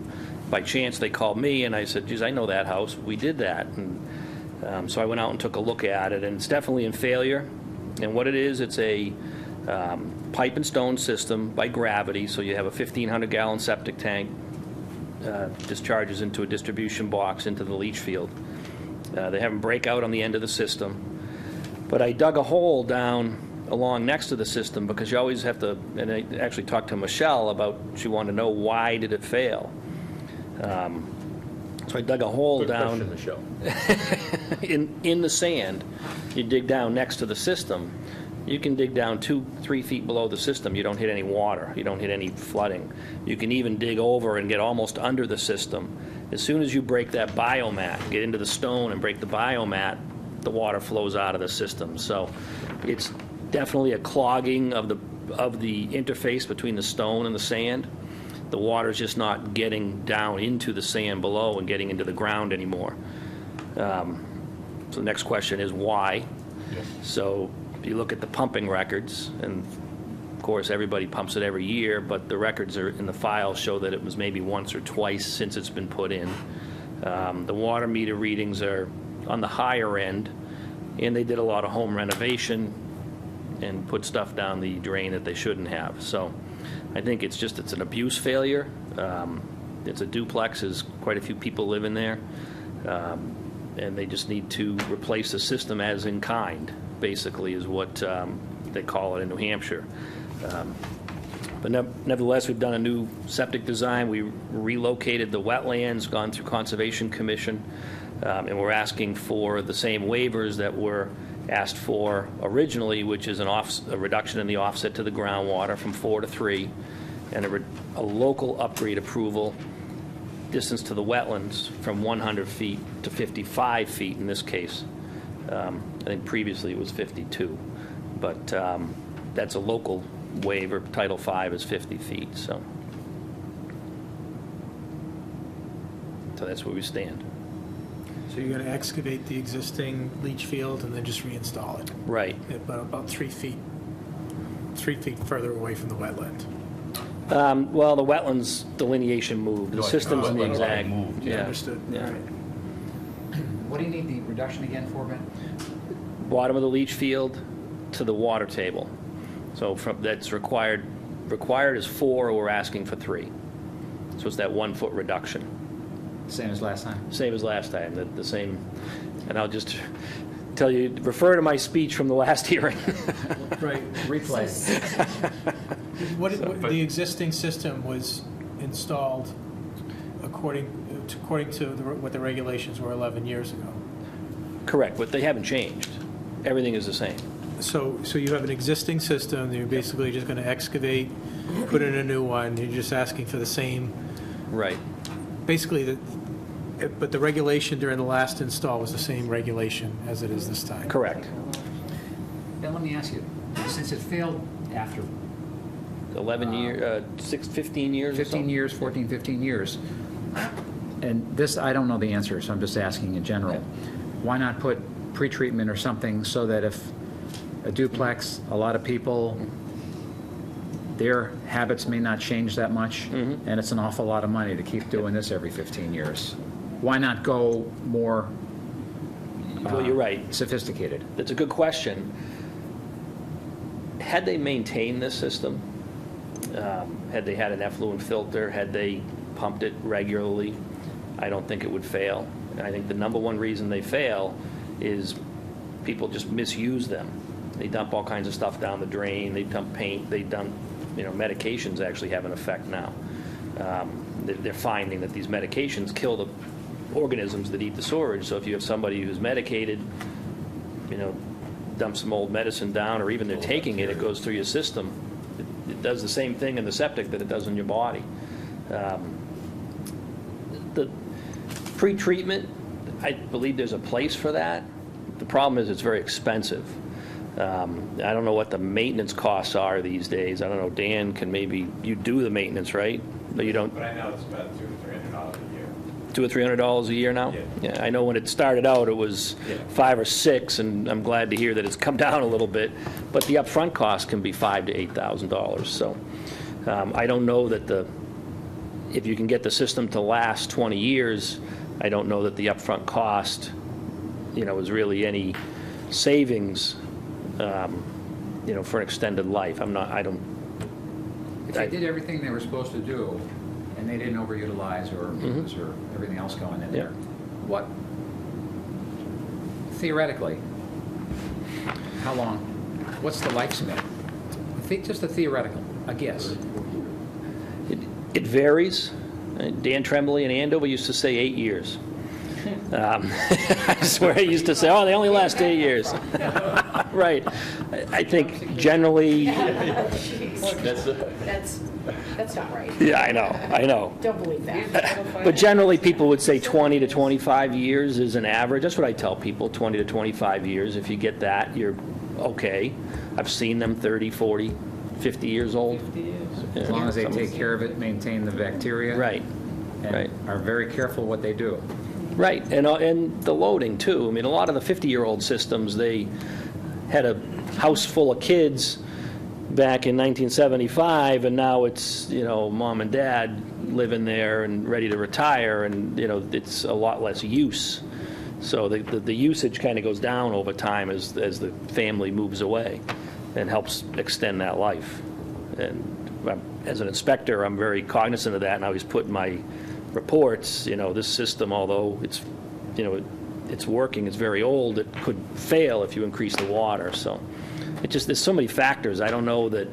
By chance, they called me, and I said, geez, I know that house. We did that. And so I went out and took a look at it, and it's definitely in failure. And what it is, it's a pipe and stone system by gravity, so you have a 1,500-gallon septic tank, discharges into a distribution box into the leach field. They have them break out on the end of the system. But I dug a hole down along next to the system because you always have to, and I actually talked to Michelle about, she wanted to know why did it fail. So I dug a hole Good down question, Michelle. in the sand. You dig down next to the system. You can dig down 2-3 feet below the system. You don't hit any water. You don't hit any flooding. You can even dig over and get almost under the system. As soon as you break that biomat, get into the stone and break the biomat, the water flows out of the system. So it's definitely a clogging of the interface between the stone and the sand. The water's just not getting down into the sand below and getting into the ground anymore. So the next question is why? Yes. So If you look at the pumping records, and of course, everybody pumps it every year, but the records are in the file show that it was maybe once or twice since it's been put in. The water meter readings are on the higher end, and they did a lot of home renovation and put stuff down the drain that they shouldn't have. So I think it's an abuse failure. It's a duplex, there's quite a few people live in there, and they just need to replace the system as in kind, basically, is what they call it in New Hampshire. But nevertheless, we've done a new septic design. We relocated the wetlands, gone through Conservation Commission, and we're asking for the same waivers that were asked for originally, which is a reduction in the offset to the groundwater from 4 to 3, and a local upgrade approval distance to the wetlands from 100 feet to 55 feet in this case. I think previously it was 52, but that's a local waiver. Title 5 is 50 feet, so that's where we stand. So you're going to excavate the existing leach field and then just reinstall it? Right. About 3 feet further away from the wetland? Well, the wetlands delineation moved. The system's in the exact. Yeah. Understood. Yeah. All right. What do you need the reduction again for, Ben? Bottom of the leach field to the water table. So that's required is 4, we're asking for 3. So it's that 1 foot reduction. Same as last time? Same as last time, the same. And I'll just tell you, refer to my speech from the last hearing. Right. Replay. The existing system was installed according to what the regulations were 11 years ago. Correct, but they haven't changed. Everything is the same. So you have an existing system, you're basically just going to excavate, put in a new one, you're just asking for the same, Right. basically, but the regulation during the last install was the same regulation as it is this time? Correct. Then let me ask you, since it failed after 15 years or so? 15 years, 14, 15 years, and this, I don't know the answer, so I'm just asking in general. Why not put pretreatment or something so that if a duplex, a lot of people, their habits may not change that much, and it's an awful lot of money to keep doing this every 15 years. Why not go more Well, you're right. sophisticated? That's a good question. Had they maintained this system, had they had an effluent filter, had they pumped it regularly, I don't think it would fail. And I think the number one reason they fail is people just misuse them. They dump all kinds of stuff down the drain, they dump paint, they dump, medications actually have an effect now. They're finding that these medications kill the organisms that eat the sewage. So if you have somebody who's medicated, dump some old medicine down, or even they're taking it, it goes through your system. It does the same thing in the septic that it does in your body. The pre-treatment, I believe there's a place for that. The problem is it's very expensive. I don't know what the maintenance costs are these days. I don't know, Dan, you do the maintenance, right? But you don't. But I know it's about $200 to $300 a year. $200 or $300 a year now? Yeah. I know when it started out, it was $5,000 or $6,000, and I'm glad to hear that it's come down a little bit. But the upfront cost can be $5,000 to $8,000. So I don't know that if you can get the system to last 20 years, I don't know that the upfront cost, is really any savings, for an extended life. If they did everything they were supposed to do, and they didn't overutilize or use or everything else going in there, what, theoretically, how long, what's the lifespan? Just a theoretical, I guess. It varies. Dan Tremblay in Andover used to say 8 years. I swear he used to say, they only last 8 years. Right. I think generally... That's not right. Yeah, I know. Don't believe that. But generally, people would say 20 to 25 years is an average. That's what I tell people, 20 to 25 years. If you get that, you're okay. I've seen them 30, 40, 50 years old. As long as they take care of it, maintain the bacteria. Right. And are very careful what they do. Right, and the loading, too. I mean, a lot of the 50-year-old systems, had a house full of kids back in 1975, and now it's, mom and dad living there and ready to retire, and, it's a lot less use. So the usage kind of goes down over time as the family moves away and helps extend that life. And as an inspector, I'm very cognizant of that, and I always put in my reports, this system, although it's, it's working, it's very old, it could fail if you increase the water. So there's so many factors. I don't know that,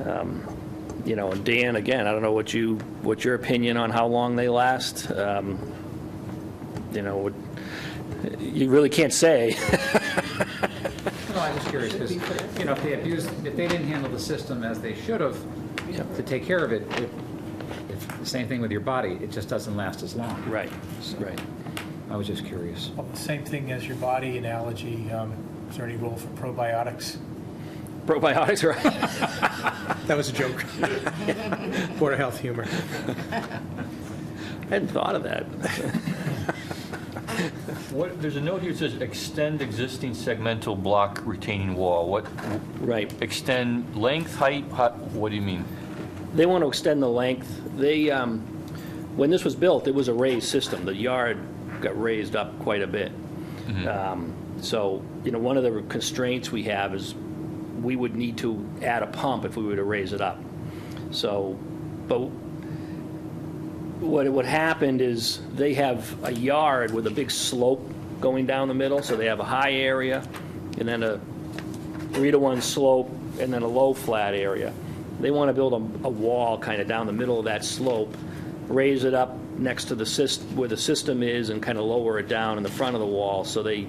and Dan, again, I don't know what your opinion on how long they last. You really can't say. No, I'm just curious, because, if they didn't handle the system as they should have to take care of it, it's the same thing with your body, it just doesn't last as long. Right, right. I was just curious. Well, the same thing as your body analogy. Is there any role for probiotics? Probiotics, right? That was a joke. Board of Health humor. I hadn't thought of that. There's a note here that says extend existing segmental block retaining wall. What? Right. Extend length, height, what do you mean? They want to extend the length. They, when this was built, it was a raised system. The yard got raised up quite a bit. So, one of the constraints we have is we would need to add a pump if we were to raise it up. So, but what happened is they have a yard with a big slope going down the middle, so they have a high area and then a 3-to-1 slope and then a low flat area. They want to build a wall kind of down the middle of that slope, raise it up next to where the system is, and kind of lower it down in the front of the wall, so they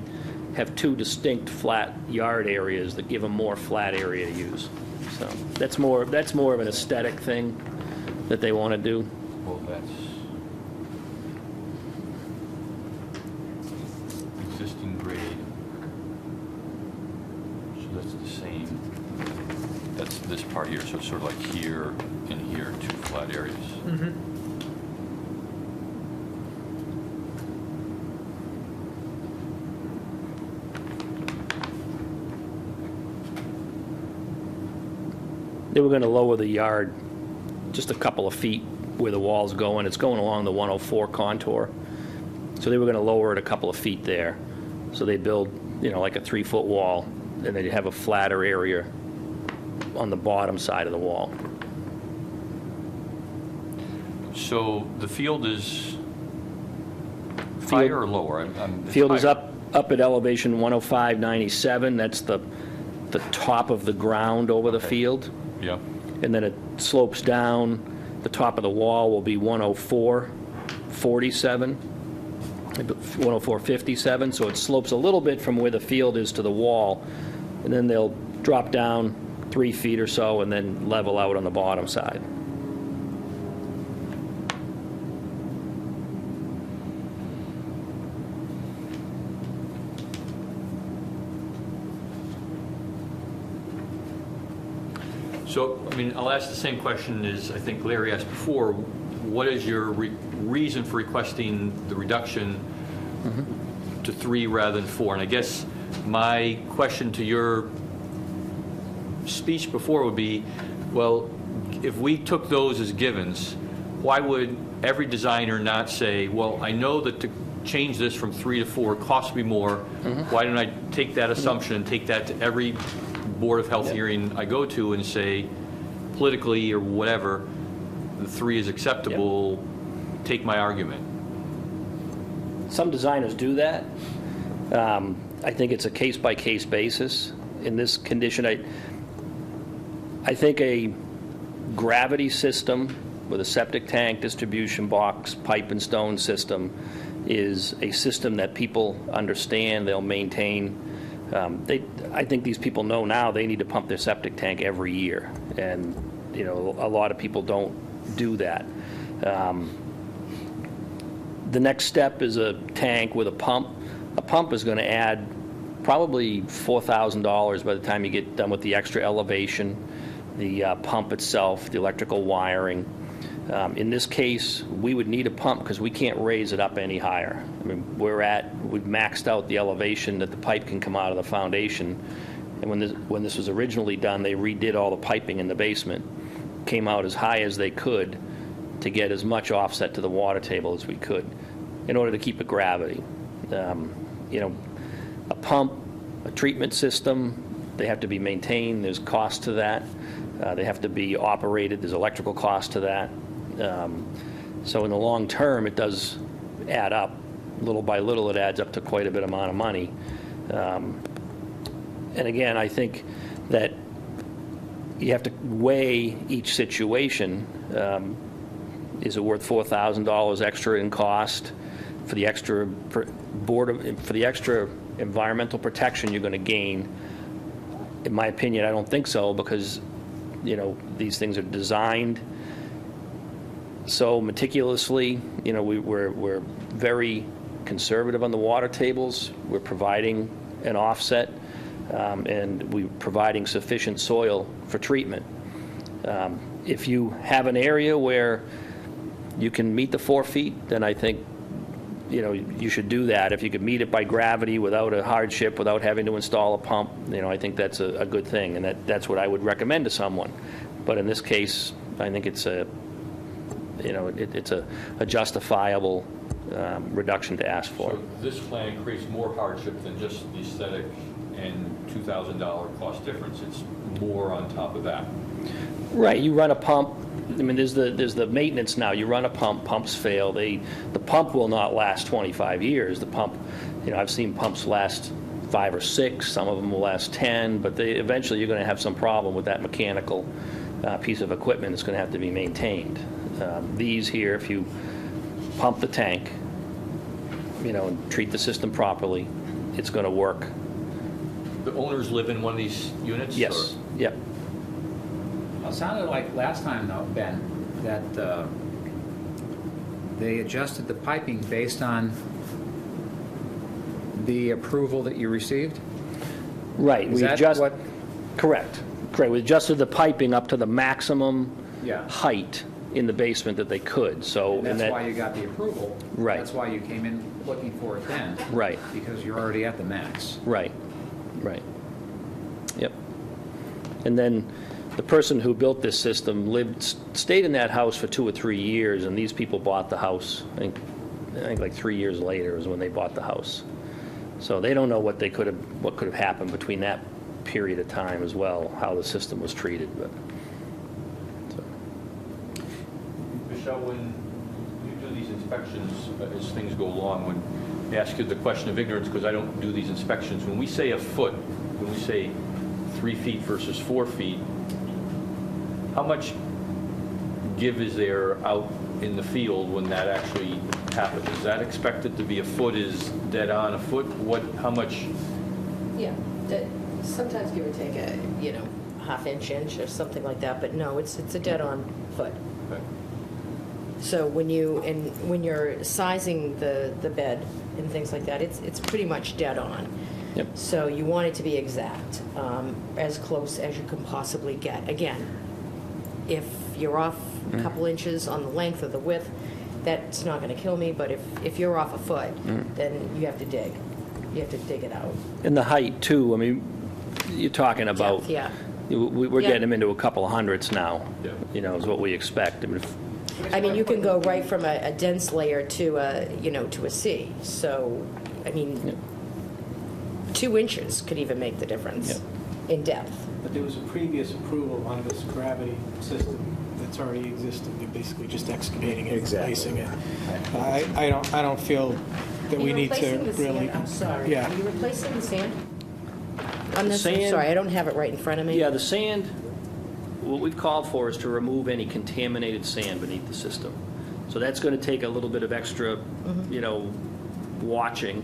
have 2 distinct flat yard areas that give them more flat area to use. So that's more of an aesthetic thing that they want to do. Well, that's existing grade. So that's the same. That's this part here, so it's sort of like here and here, 2 flat areas. They were going to lower the yard just a couple of feet where the wall's going. It's going along the 104 contour. So they were going to lower it a couple of feet there. So they build, like a 3-foot wall, and they'd have a flatter area on the bottom side of the wall. So the field is higher or lower? Field is up at elevation 105.97. That's the top of the ground over the field. Yeah. And then it slopes down. The top of the wall will be 104.47, 104.57. So it slopes a little bit from where the field is to the wall, and then they'll drop down 3 feet or so and then level out on the bottom side. So, I'll ask the same question as I think Larry asked before. What is your reason for requesting the reduction to 3 rather than 4? And I guess my question to your speech before would be, well, if we took those as givens, why would every designer not say, well, I know that to change this from 3 to 4 costs me more. Why don't I take that assumption and take that to every Board of Health hearing I go to and say, politically or whatever, the 3 is acceptable, take my argument. Some designers do that. I think it's a case-by-case basis. In this condition, I think a gravity system with a septic tank, distribution box, pipe and stone system is a system that people understand, they'll maintain. I think these people know now they need to pump their septic tank every year, and a lot of people don't do that. The next step is a tank with a pump. A pump is going to add probably $4,000 by the time you get done with the extra elevation, the pump itself, the electrical wiring. In this case, we would need a pump because we can't raise it up any higher. We've maxed out the elevation that the pipe can come out of the foundation, And when this was originally done, they redid all the piping in the basement, came out as high as they could to get as much offset to the water table as we could in order to keep it gravity. A pump, a treatment system, they have to be maintained. There's cost to that. They have to be operated. There's electrical cost to that. So in the long term, it does add up. Little by little, it adds up to quite a bit amount of money. And again, I think that you have to weigh each situation. Is it worth $4,000 extra in cost for the extra for the extra environmental protection you're going to gain? In my opinion, I don't think so, because these things are designed so meticulously. We're very conservative on the water tables. We're providing an offset, and we're providing sufficient soil for treatment. If you have an area where you can meet the 4 feet, then I think you should do that. If you could meet it by gravity without a hardship, without having to install a pump, I think that's a good thing, and that's what I would recommend to someone. But in this case, I think it's a justifiable reduction to ask for. So this plan creates more hardship than just the aesthetic and $2,000 cost difference. It's more on top of that. Right, you run a pump. I mean, there's the maintenance now. You run a pump, pumps fail. The pump will not last 25 years. The pump, I've seen pumps last 5 or 6. Some of them will last 10, but eventually you're going to have some problem with that mechanical piece of equipment. It's going to have to be maintained. These here, if you pump the tank, and treat the system properly, it's going to work. The owners live in one of these units? Yes. Or? Yep. It sounded like last time, though, Ben, that they adjusted the piping based on the approval that you received? Right. Is that what? Correct. We adjusted the piping up to the maximum Yeah. height in the basement that they could. So And that's why you got the approval. Right. That's why you came in looking for it then. Right. Because you're already at the max. Right. Yep. And then the person who built this system stayed in that house for 2 or 3 years, and these people bought the house. I think like 3 years later is when they bought the house. So they don't know what could have happened between that period of time as well, how the system was treated. But Michelle, when you do these inspections, as things go along, when I ask you the question of ignorance, because I don't do these inspections, when we say a foot, when we say 3 feet versus 4 feet, how much give is there out in the field when that actually happens? Is that expected to be a foot is dead on a foot? How much? Yeah, sometimes give or take a, half-inch or something like that, but no, it's a dead-on foot. Okay. So when you're sizing the bed and things like that, it's pretty much dead on. Yep. So you want it to be exact, as close as you can possibly get. Again, if you're off a couple inches on the length or the width, that's not going to kill me, but if you're off a foot, then you have to dig. You have to dig it out. and the height too. I mean, you're talking about. Depth, yeah. We're Yeah. getting them into a couple of hundreds now. Yeah. Is what we expect. I mean, you can go right from a dense layer to a C. So, I mean, 2 inches could even make the difference in depth. But there was a previous approval on this gravity system that's already existing. They're basically just excavating it, replacing it. I don't feel that we need to really. I'm sorry. Yeah. Are you replacing the sand? On this, I'm Sand- sorry, I don't have it right in front of me. Yeah, the sand, what we've called for is to remove any contaminated sand beneath the system. So that's going to take a little bit of extra, watching.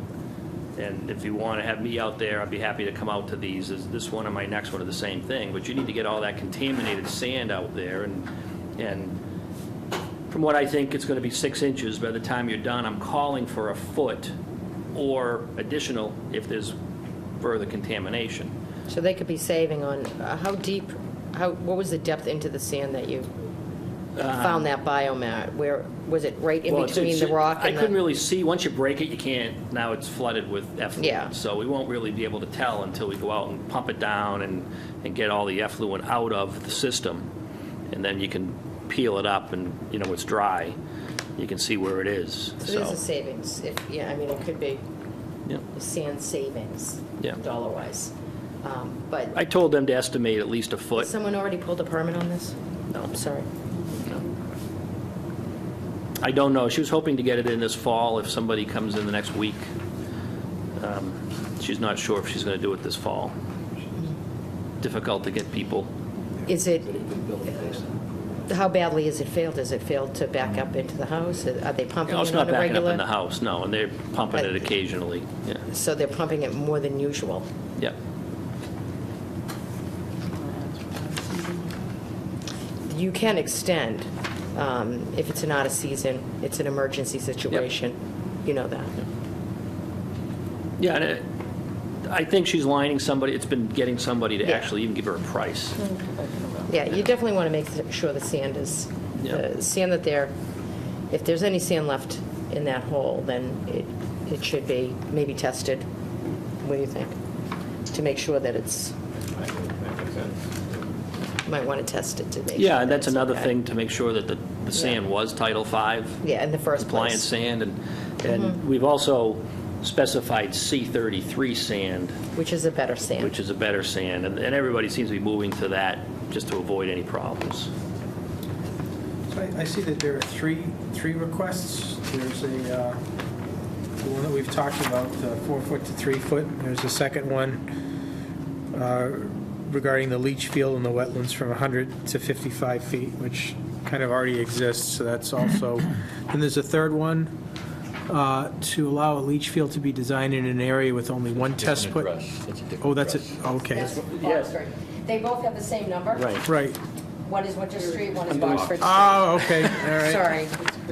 And if you want to have me out there, I'd be happy to come out to these. This one and my next one are the same thing. But you need to get all that contaminated sand out there. And from what I think, it's going to be 6 inches by the time you're done. I'm calling for a foot or additional if there's further contamination. So they could be saving on, how deep, what was the depth into the sand that you? found that biomat? Where, was it right in Well, between the rock I and couldn't the? really see, once you break it, you can't, now it's flooded with effluent. Yeah. So we won't really be able to tell until we go out and pump it down and get all the effluent out of the system. And then you can peel it up and, it's dry. You can see where it is, So there's a savings, I mean, it could be Yep. sand savings, Yeah. dollar-wise. But I told them to estimate at least a has foot. someone already pulled a permit on this? No. I'm sorry. I don't know. She was hoping to get it in this fall if somebody comes in the next week. She's not sure if she's going to do it this fall. Difficult to get people. Is it, how badly is it failed? Has it failed to back up into the house? Are they pumping It's it not on a backing up in the regular? house, no, and they're pumping it But- occasionally. Yeah. So they're pumping it more than usual? Yeah. You can extend, if it's not a season, it's an emergency situation. You know that. Yeah, and I think she's lining somebody, it's been getting somebody to Yeah. actually even give her a price. Yeah, you definitely want to make sure the sand is, Yeah. the sand that they're, if there's any sand left in that hole, then it should be maybe tested. What do you think? To make sure that it's, That makes sense. you might want to test it to make sure. Yeah, that and that's it's another okay. thing, to make sure that the sand was Title V Yeah, in the first compliant place. sand, and we've also specified C33 sand, Which is a better sand. which is a better sand, and everybody seems to be moving to that just to avoid any problems. So I see that there are three requests. There's the one that we've talked about, 4 foot to 3 foot. There's a second one regarding the leach field and the wetlands from 100 to 55 feet, which kind of already exists, so that's also. And there's a third one to allow a leach field to be designed in an area with only one test put. Oh, that's it, okay, Yes. They both have the same number? Right. right. One is Winter Street, one is Boxford Street. Oh, okay, all right. Sorry.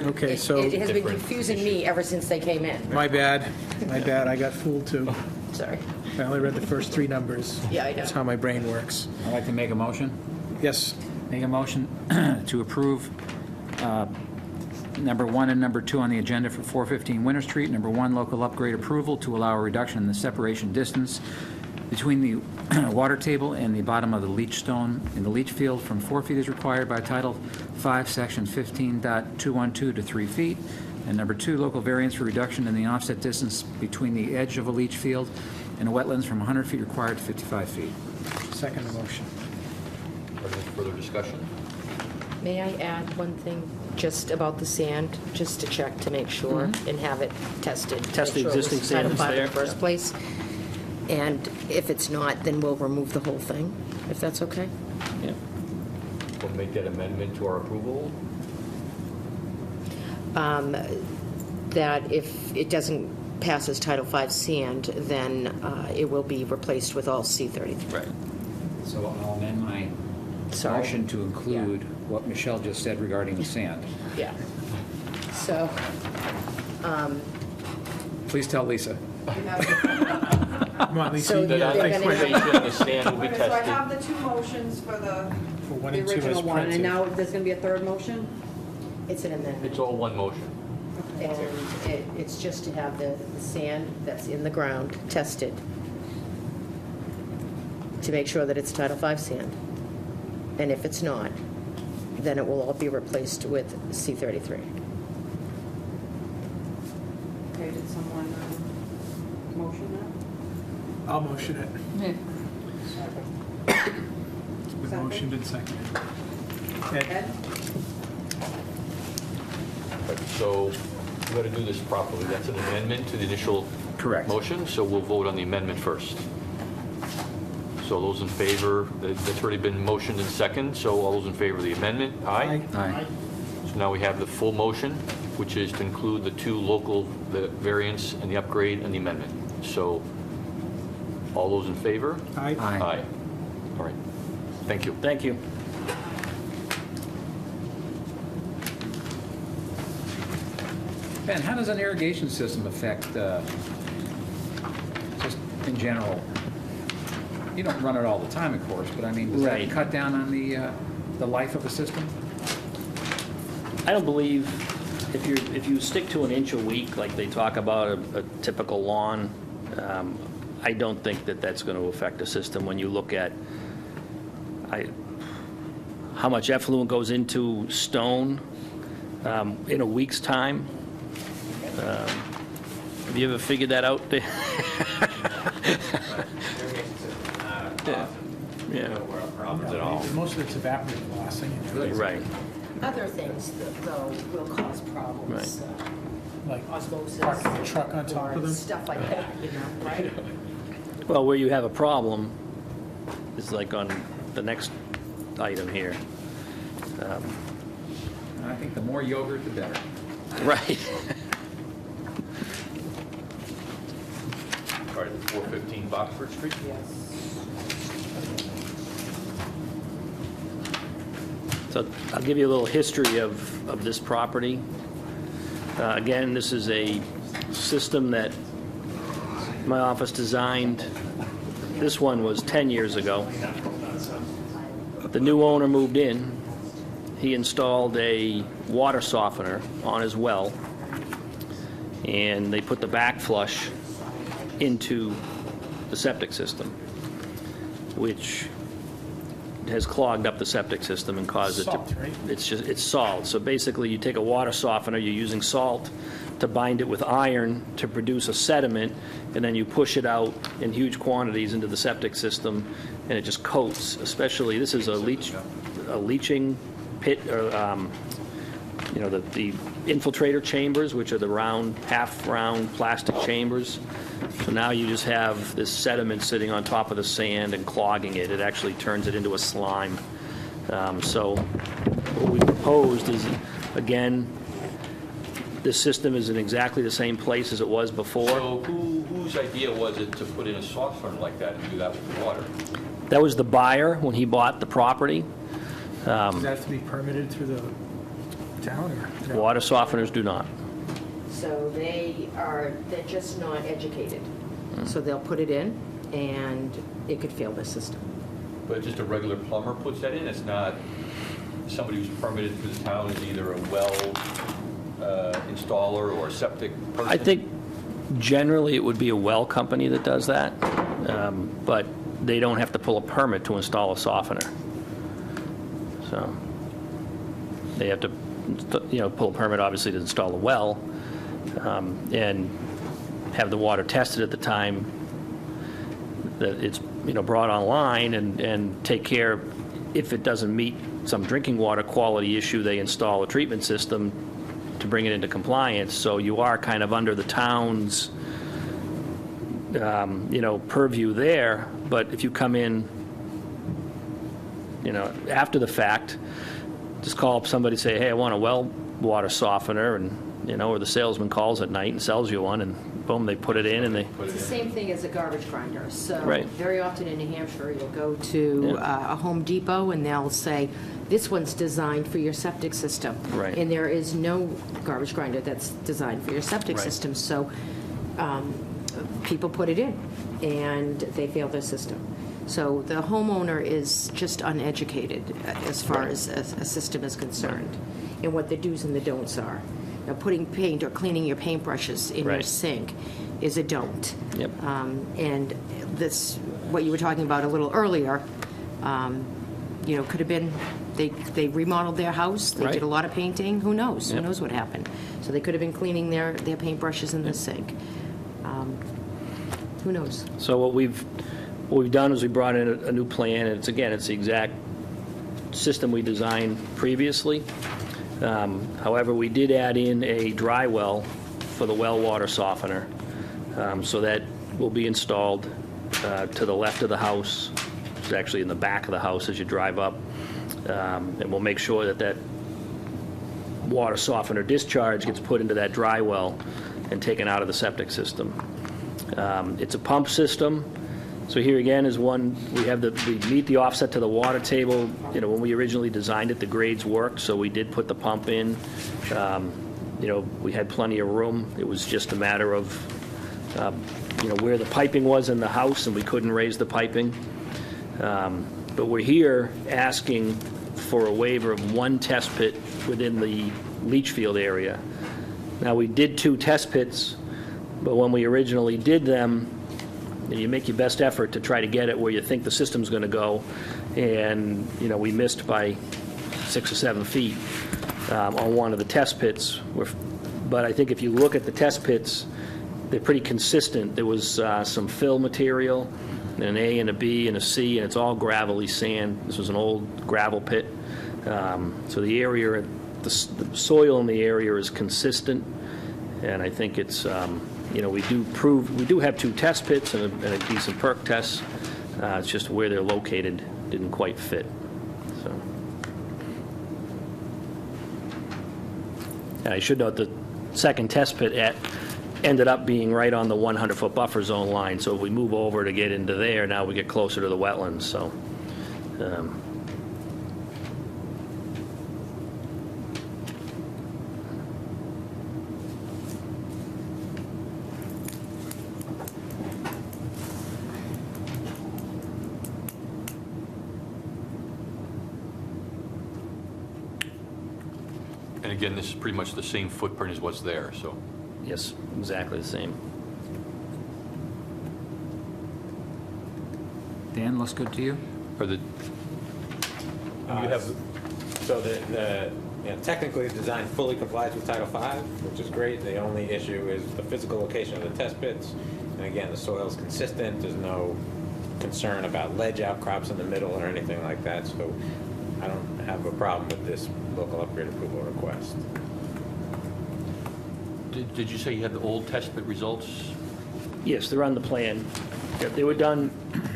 Okay, so, It has been confusing me ever since they came in. my bad, I got fooled too. Sorry. I only read the first three numbers. Yeah, I know. That's how my brain works. I'd like to make a motion. Yes. Make a motion to approve number 1 and number 2 on the agenda for 415 Winter Street. Number 1, local upgrade approval to allow a reduction in the separation distance between the water table and the bottom of the leach stone in the leach field from 4 feet as required by Title 5, Section 15.212 to 3 feet. And number 2, local variance for reduction in the offset distance between the edge of a leach field and wetlands from 100 feet required to 55 feet. Second motion. Any further discussion? May I add one thing just about the sand, just to check to make sure and have it tested? to Test the make sure it was existing sand Title that's V in there, the first yeah. place. And if it's not, then we'll remove the whole thing, if that's okay? Yeah. We'll make that amendment to our approval. That if it doesn't pass as Title V sand, then it will be replaced with all C33. Right. So I'll amend my Sorry. motion to include what Michelle just said regarding the sand. Yeah. So, Please tell Lisa. Come on, Lisa. So you That got on they're it. gonna- excavation, the sand will be Okay, so I tested. have the two motions for the For one the and two as original one, and printed. now there's going to be a third motion? it's an amendment. It's all one motion. And it's just to have the sand that's in the ground tested to make sure that it's Title V sand. And if it's not, then it will all be replaced with C33. Okay, did someone motion I'll motion it. that? Been Second. motioned and seconded. Ed? Ed? Right, so we got to do this properly. That's an amendment to the initial Correct. motion, so we'll vote on the amendment first. So those in favor, that's already been motioned and second, so all those in favor of the amendment, aye? Aye. So now we have the full motion, which is to include the two local, the variance and the upgrade and the amendment. So all those in favor? Aye. Aye. All right. Thank you. Thank you. Ben, how does an irrigation system affect, just in general? You don't run it all the time, of course, but I mean, does Right. that cut down on the life of a system? I don't believe, if you stick to an inch a week, like they talk about a typical lawn, I don't think that that's going to affect the system when you look at how much effluent goes into stone in a week's time. Have you ever figured that out? Yeah. Problems at all. Most of it's evaporative loss anyway. Right. Other things, though, will cause problems. Like Osmosis. parking a truck on top of or them. Stuff like that, you know, right? Well, where you have a problem is like on the next item here. I think the more yogurt, the better. Right. All right, 415 Boxford Street? So I'll give you a little history of this property. Again, this is a system that my office designed. This one was 10 years ago. The new owner moved in. He installed a water softener on his well, and they put the back flush into the septic system, which has clogged up the septic system and caused Salt, it to... right? It's salt. So basically, you take a water softener, you're using salt to bind it with iron to produce a sediment, and then you push it out in huge quantities into the septic system, and it just coats. Especially, this is a leaching pit, or you know, the infiltrator chambers, which are the round, half-round plastic chambers. So now you just have this sediment sitting on top of the sand and clogging it. It actually turns it into a slime. So what we proposed is, again, this system is in exactly the same place as it was before. So whose idea was it to put in a softener like that and do that with water? That was the buyer when he bought the property. Does that have to be permitted through the town or? no? Water softeners do not. So they're just not educated. So they'll put it in, and it could fail the system. But just a regular plumber puts that in? It's not somebody who's permitted through the town is either a well installer or a septic person? I think generally it would be a well company that does that, but they don't have to pull a permit to install a softener. So they have to, you know, pull a permit obviously to install a well, and have the water tested at the time that it's, you know, brought online, and take care, if it doesn't meet some drinking water quality issue, they install a treatment system to bring it into compliance. So you are kind of under the town's, you know, purview there. But if you come in, you know, after the fact, just call up somebody, say, hey, I want a well water softener, and, you know, or the salesman calls at night and sells you one, and boom, they put it in, and they... It's the same thing as a garbage grinder. So Right. very often in New Hampshire, you'll go to a Home Depot, and they'll say, this one's designed for your septic system. Right. And there is no garbage grinder that's designed for your septic Right. system. So people put it in, and they fail their system. So the homeowner is just uneducated as far as a system is concerned, and what the do's and the don'ts are. Now, putting paint or cleaning your paintbrushes in your Right. sink is a don't. Yep. And this, what you were talking about a little earlier, you know, could have been, they remodeled their house, they Right. did a lot of painting, who knows? Who Yep. knows what happened? So they could have been cleaning their paintbrushes in the sink. Who knows? So what we've done is we brought in a new plan, and it's the exact system we designed previously. However, we did add in a dry well for the well water softener, so that will be installed to the left of the house. It's actually in the back of the house as you drive up, and we'll make sure that water softener discharge gets put into that dry well and taken out of the septic system. It's a pump system. So here again is one, we meet the offset to the water table. You know, when we originally designed it, the grades worked, so we did put the pump in. You know, we had plenty of room. It was just a matter of, you know, where the piping was in the house, and we couldn't raise the piping. But we're here asking for a waiver of one test pit within the leach field area. Now, we did 2 test pits, but when we originally did them, you make your best effort to try to get it where you think the system's going to go, and, we missed by 6 or 7 feet on one of the test pits. But I think if you look at the test pits, they're pretty consistent. There was some fill material, an A and a B and a C, and it's all gravelly sand. This was an old gravel pit. So the area, the soil in the area is consistent, and I think it's, we do have 2 test pits and a decent perk test. It's just where they're located didn't quite fit. So, and I should note the second test pit ended up being right on the 100-foot buffer zone line. So if we move over to get into there, now we get closer to the wetlands. So. And again, this is pretty much the same footprint as what's there, so. Yes, exactly the same. Dan, looks good to you? Are the, So technically, the design fully complies with Title V, which is great. The only issue is the physical location of the test pits. And again, the soil's consistent. There's no concern about ledge outcrops in the middle or anything like that. So I don't have a problem with this local upgrade approval request. did you say you had the old test pit results? Yes, they're on the plan. They were done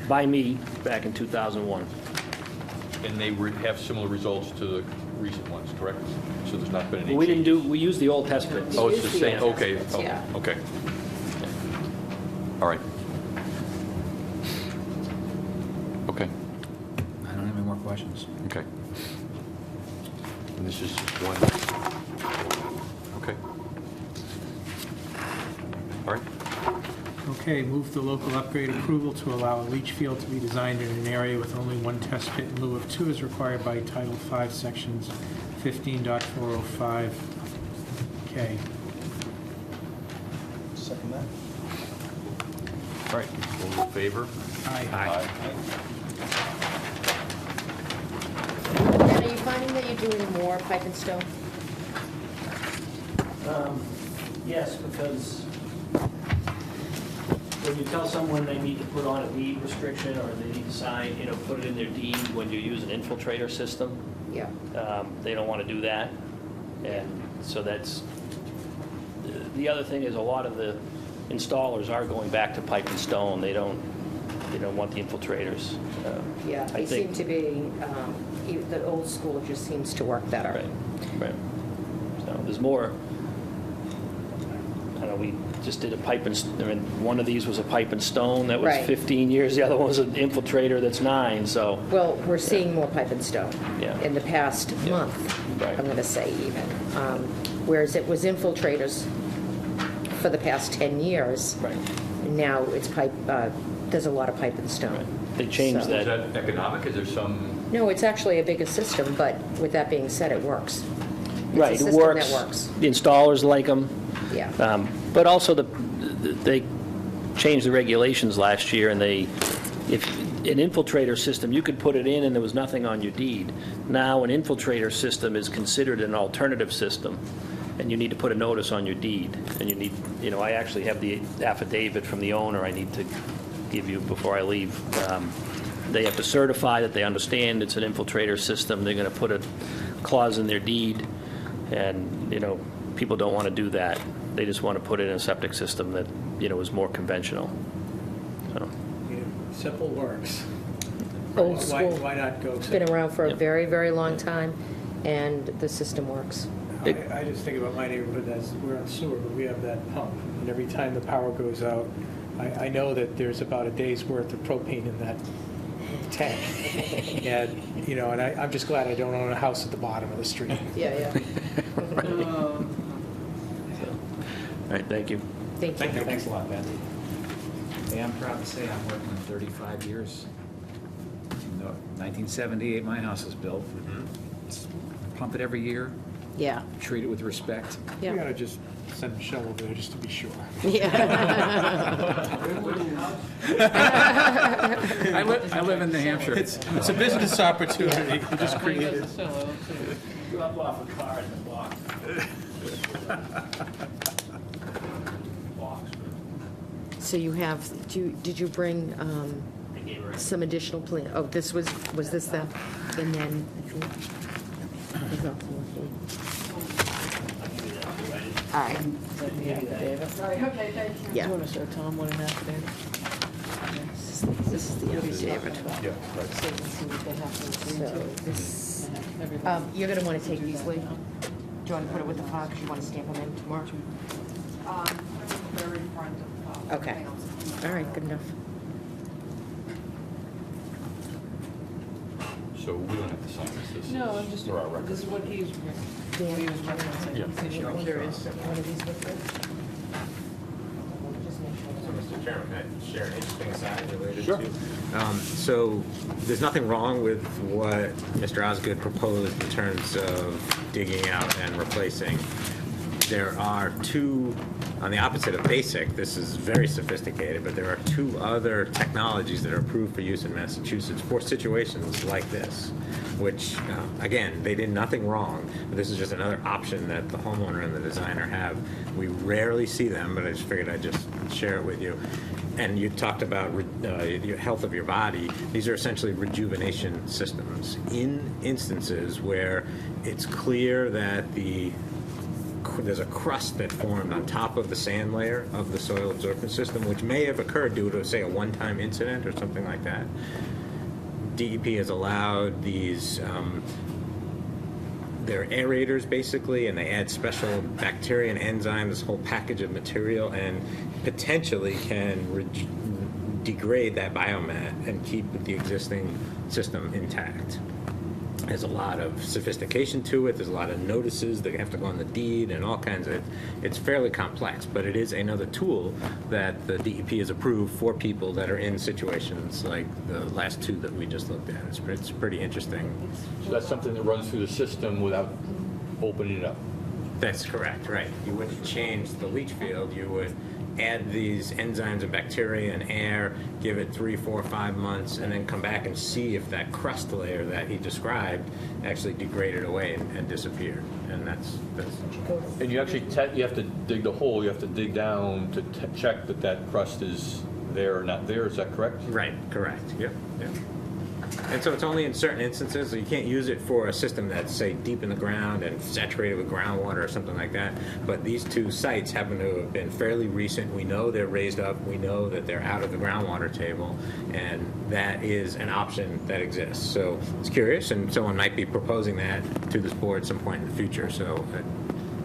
by me back in 2001. And they have similar results to the recent ones, correct? So there's not been any We didn't changes? we used the old test pits. Oh, it's the Use the same, old okay. test pits, yeah. Okay. All right. Okay, I don't have any more questions. okay. And this is one, okay. All right. Okay, move the local upgrade approval to allow a leach field to be designed in an area with only 1 test pit in lieu of 2 as required by Title V, Sections 15.405K. Second that. All right, all in favor? Aye. Dan, are you finding that you're doing more pipe and stone? Yes, because when you tell someone they need to put on a deed restriction or they need to sign, put it in their deed when you use an infiltrator system, Yeah. they don't want to do that. And so that's, the other thing is a lot of the installers are going back to pipe and stone. They don't want the infiltrators. Yeah, I they seem think- to be, the old school just seems to work better. Right. So there's more, I don't know, we just did a pipe and, one of these was a pipe and stone that was Right. 15 years, the other one was an infiltrator that's 9, so. Well, we're seeing more pipe and stone Yeah. in the past month, Right. I'm going to say even. Whereas it was infiltrators for the past 10 years. Right. Now it's pipe, there's a lot of pipe and stone. They changed So- Is that. that economic? Is there some, No, it's actually a bigger system, but with that being said, it works. Right, It's a it system works. that works. The installers like them. Yeah. But also they changed the regulations last year, and if an infiltrator system, you could put it in and there was nothing on your deed. Now, an infiltrator system is considered an alternative system, and you need to put a notice on your deed. And you need, I actually have the affidavit from the owner I need to give you before I leave. They have to certify that they understand it's an infiltrator system. They're going to put a clause in their deed, and, people don't want to do that. They just want to put it in a septic system that, is more conventional. So, Simple works. Old Why school. why not go It's simple? been around for a Yep. very, very long time, and the system works. I just think about my neighborhood as we're on sewer, but we have that pump. And every time the power goes out, I know that there's about a day's worth of propane in that tank. And, and I'm just glad I don't own a house at the bottom of the street. Yeah. all right, thank you. Thank you. Thanks a lot, Ben. Hey, I'm proud to say I'm working 35 years. 1978, my house was built. Pump it every year. Yeah, treat it with respect. We yeah. gotta just send Michelle over there just to be sure. Yeah. I live in New Hampshire. It's a business opportunity. We just created. Drop off a car in the box. So you have, did you bring some additional plan? Oh, this was this the, and then, I think. All right. Right, okay, thank you. Yeah. Want to show Tom what an affidavit? This is the affidavit. So we can see what they have to agree So to. this, Everybody. you're going to want to take these, Lee? Do you want to put it with the file because you want to stamp them in tomorrow? They're in front of. Okay. All right, good enough. So we don't have to sign this. This No, is I'm just, for our record. this is what he's, Dan, he was referencing. Yeah. There is one of these with it. Just make sure. So, Mr. Chairman, can I share an interesting aside related Sure. to? So there's nothing wrong with what Mr. Osgood proposed in terms of digging out and replacing. There are two, on the opposite of basic, this is very sophisticated, but there are two other technologies that are approved for use in Massachusetts for situations like this, which, again, they did nothing wrong, but this is just another option that the homeowner and the designer have. We rarely see them, but I just figured I'd just share it with you. And you talked about your health of your body. These are essentially rejuvenation systems. In instances where it's clear that there's a crust that formed on top of the sand layer of the soil absorption system, which may have occurred due to, say, a one-time incident or something like that. DEP has allowed these, they're aerators basically, and they add special bacteria and enzymes, this whole package of material, and potentially can degrade that biomat and keep the existing system intact. There's a lot of sophistication to it. There's a lot of notices that have to go on the deed and all kinds of, it's fairly complex, but it is another tool that the DEP has approved for people that are in situations like the last two that we just looked at. It's pretty interesting. So that's something that runs through the system without opening it up. That's correct, right. You wouldn't change the leach field. You would add these enzymes and bacteria and air, give it 3, 4, 5 months, and then come back and see if that crust layer that he described actually degraded away and disappeared. And that's And you actually, you have to dig the hole, you have to dig down to check that that crust is there or not there, is that correct? right, correct. Yep, yep. And so it's only in certain instances, so you can't use it for a system that's, say, deep in the ground and saturated with groundwater or something like that. But these two sites happen to have been fairly recent. We know they're raised up. We know that they're out of the groundwater table. And that is an option that exists. So it's curious, and someone might be proposing that to this board at some point in the future. So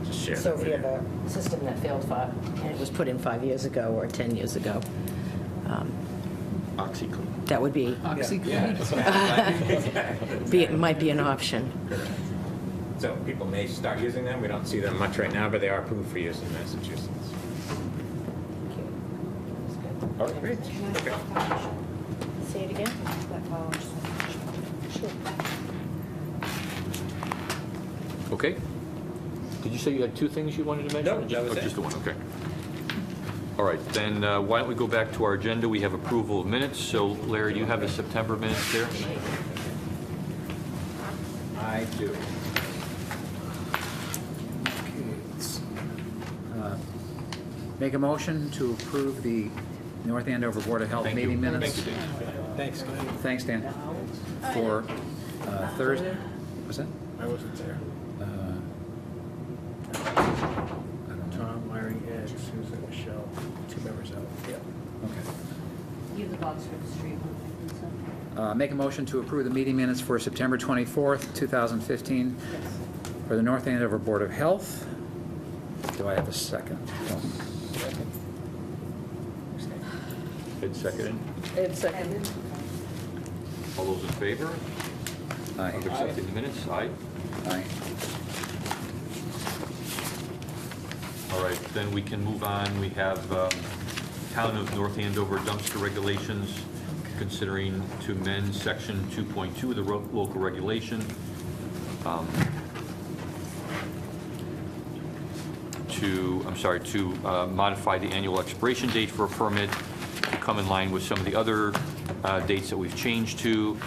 just share So that if with you you. have a system that failed and it was put in 5 years ago or 10 years ago, OxyClean. that would be, it might be an option. So people may start using them. We don't see them much right now, but they are approved for use in Massachusetts. All right, great. Say it again? Sure. Okay. Did you say you had two things you wanted to mention? No, or that was it. Just the one, okay. All right, then why don't we go back to our agenda? We have approval of minutes. So Larry, do you have the September minutes there? I do. Make a motion to approve the North Andover Board of Health meeting minutes. Thanks, guys. Thanks, Dan. For Thursday, was that? I wasn't there. Tom, Larry, Ed, Susan, Michelle, 2 members out. Yeah. Okay. You have the box for the street one. Make a motion to approve the meeting minutes for September 24th, 2015 for the North Andover Board of Health. Do I have a second? Oh. Ed seconded. Ed seconded. All those in favor Aye. of accepting the minutes? Aye. Aye. All right, then we can move on. We have Town of North Andover dumpster regulations, considering to amend Section 2.2 of the local regulation. to modify the annual expiration date for a permit to come in line with some of the other dates that we've changed to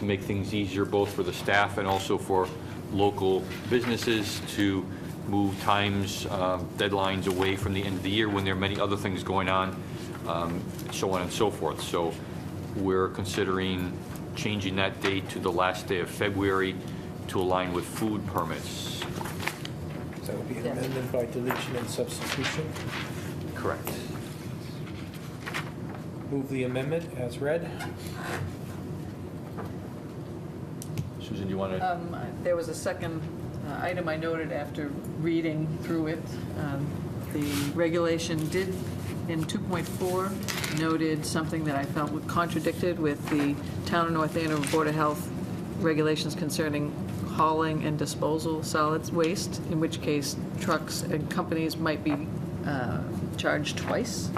make things easier both for the staff and also for local businesses to move times, deadlines away from the end of the year when there are many other things going on, so on and so forth. So we're considering changing that date to the last day of February to align with food permits. So that would be an amendment by deletion and substitution. Correct. Move the amendment as read. Susan, do you want to? There was a second item I noted after reading through it. The regulation did, in 2.4, noted something that I felt was contradicted with the Town of North Andover Board of Health regulations concerning hauling and disposal of solid waste, in which case trucks and companies might be charged twice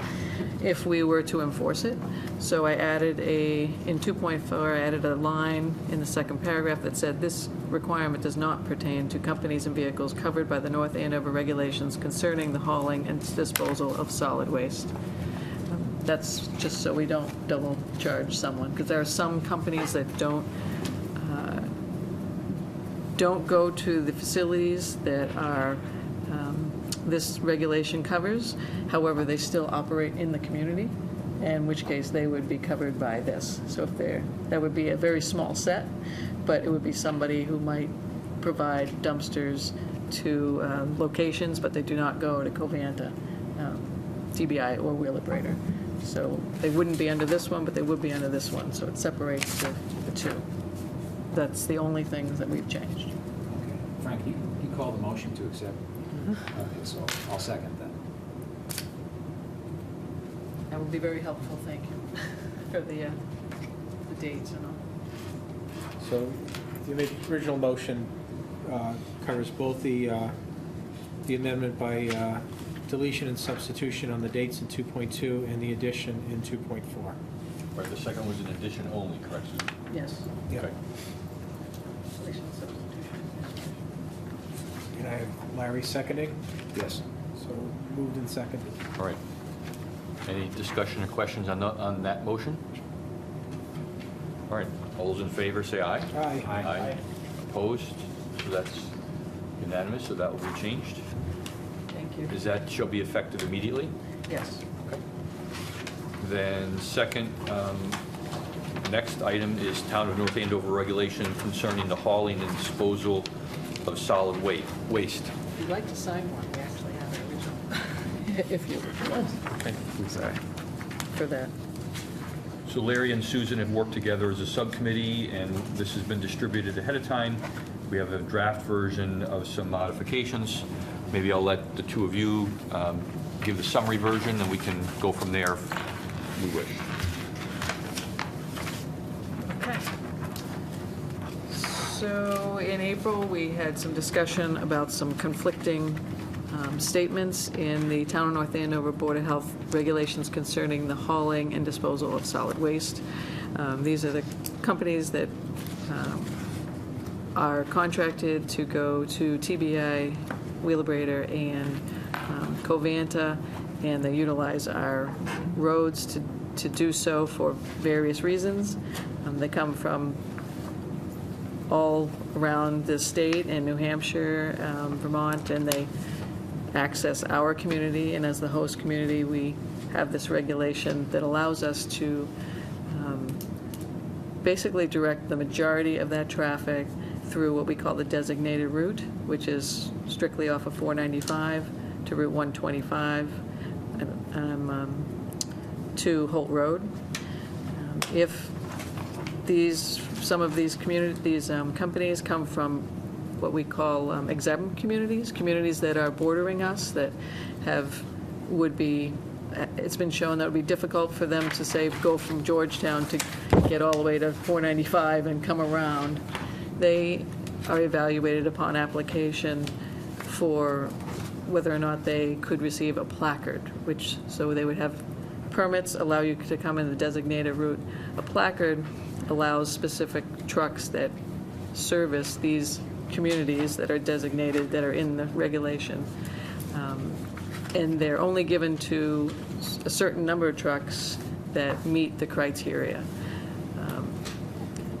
if we were to enforce it. So I added in 2.4, I added a line in the second paragraph that said, this requirement does not pertain to companies and vehicles covered by the North Andover regulations concerning the hauling and disposal of solid waste. That's just so we don't double charge someone, because there are some companies that don't go to the facilities that are this regulation covers. However, they still operate in the community, in which case they would be covered by this. So if that would be a very small set, but it would be somebody who might provide dumpsters to locations, but they do not go to Covanta, TBI, or Wheelabrator. So they wouldn't be under this one, but they would be under this one. So it separates the two. That's the only things that we've changed. Okay. Frank, you called the motion to accept. Okay, so I'll second that. That would be very helpful, thank you, for the dates and all. So the original motion covers both the amendment by deletion and substitution on the dates in 2.2 and the addition in 2.4. Right, the second was an addition only, correct, Susan? Yes. Yeah. Okay. Deletion, substitution. And I have Larry seconding. Yes. So moved and seconded. All right. Any discussion or questions on that motion? All right, all those in favor say aye. Aye. Aye. Opposed? So that's unanimous, so that will be changed. Thank you. Is that, shall be effective immediately? Yes. Then second, next item is Town of North Andover regulation concerning the hauling and disposal of solid waste. If you'd like to sign one, we actually have the original, if you would, Okay. sorry, for that. So Larry and Susan have worked together as a subcommittee, and this has been distributed ahead of time. We have a draft version of some modifications. Maybe I'll let the two of you give the summary version, and we can go from there if we wish. Okay. So in April, we had some discussion about some conflicting statements in the Town of North Andover Board of Health regulations concerning the hauling and disposal of solid waste. These are the companies that are contracted to go to TBI, Wheelabrator, and Covanta, and they utilize our roads to do so for various reasons. They come from all around the state and New Hampshire, Vermont, and they access our community, and as the host community, we have this regulation that allows us to basically direct the majority of that traffic through what we call the designated route, which is strictly off of 495 to Route 125 to Holt Road. If some of these companies come from what we call exempt communities that are bordering us, that it's been shown that it would be difficult for them to, say, go from Georgetown to get all the way to 495 and come around. They are evaluated upon application for whether or not they could receive a placard, so they would have permits allow you to come in the designated route. A placard allows specific trucks that service these communities that are designated, that are in the regulation. And they're only given to a certain number of trucks that meet the criteria.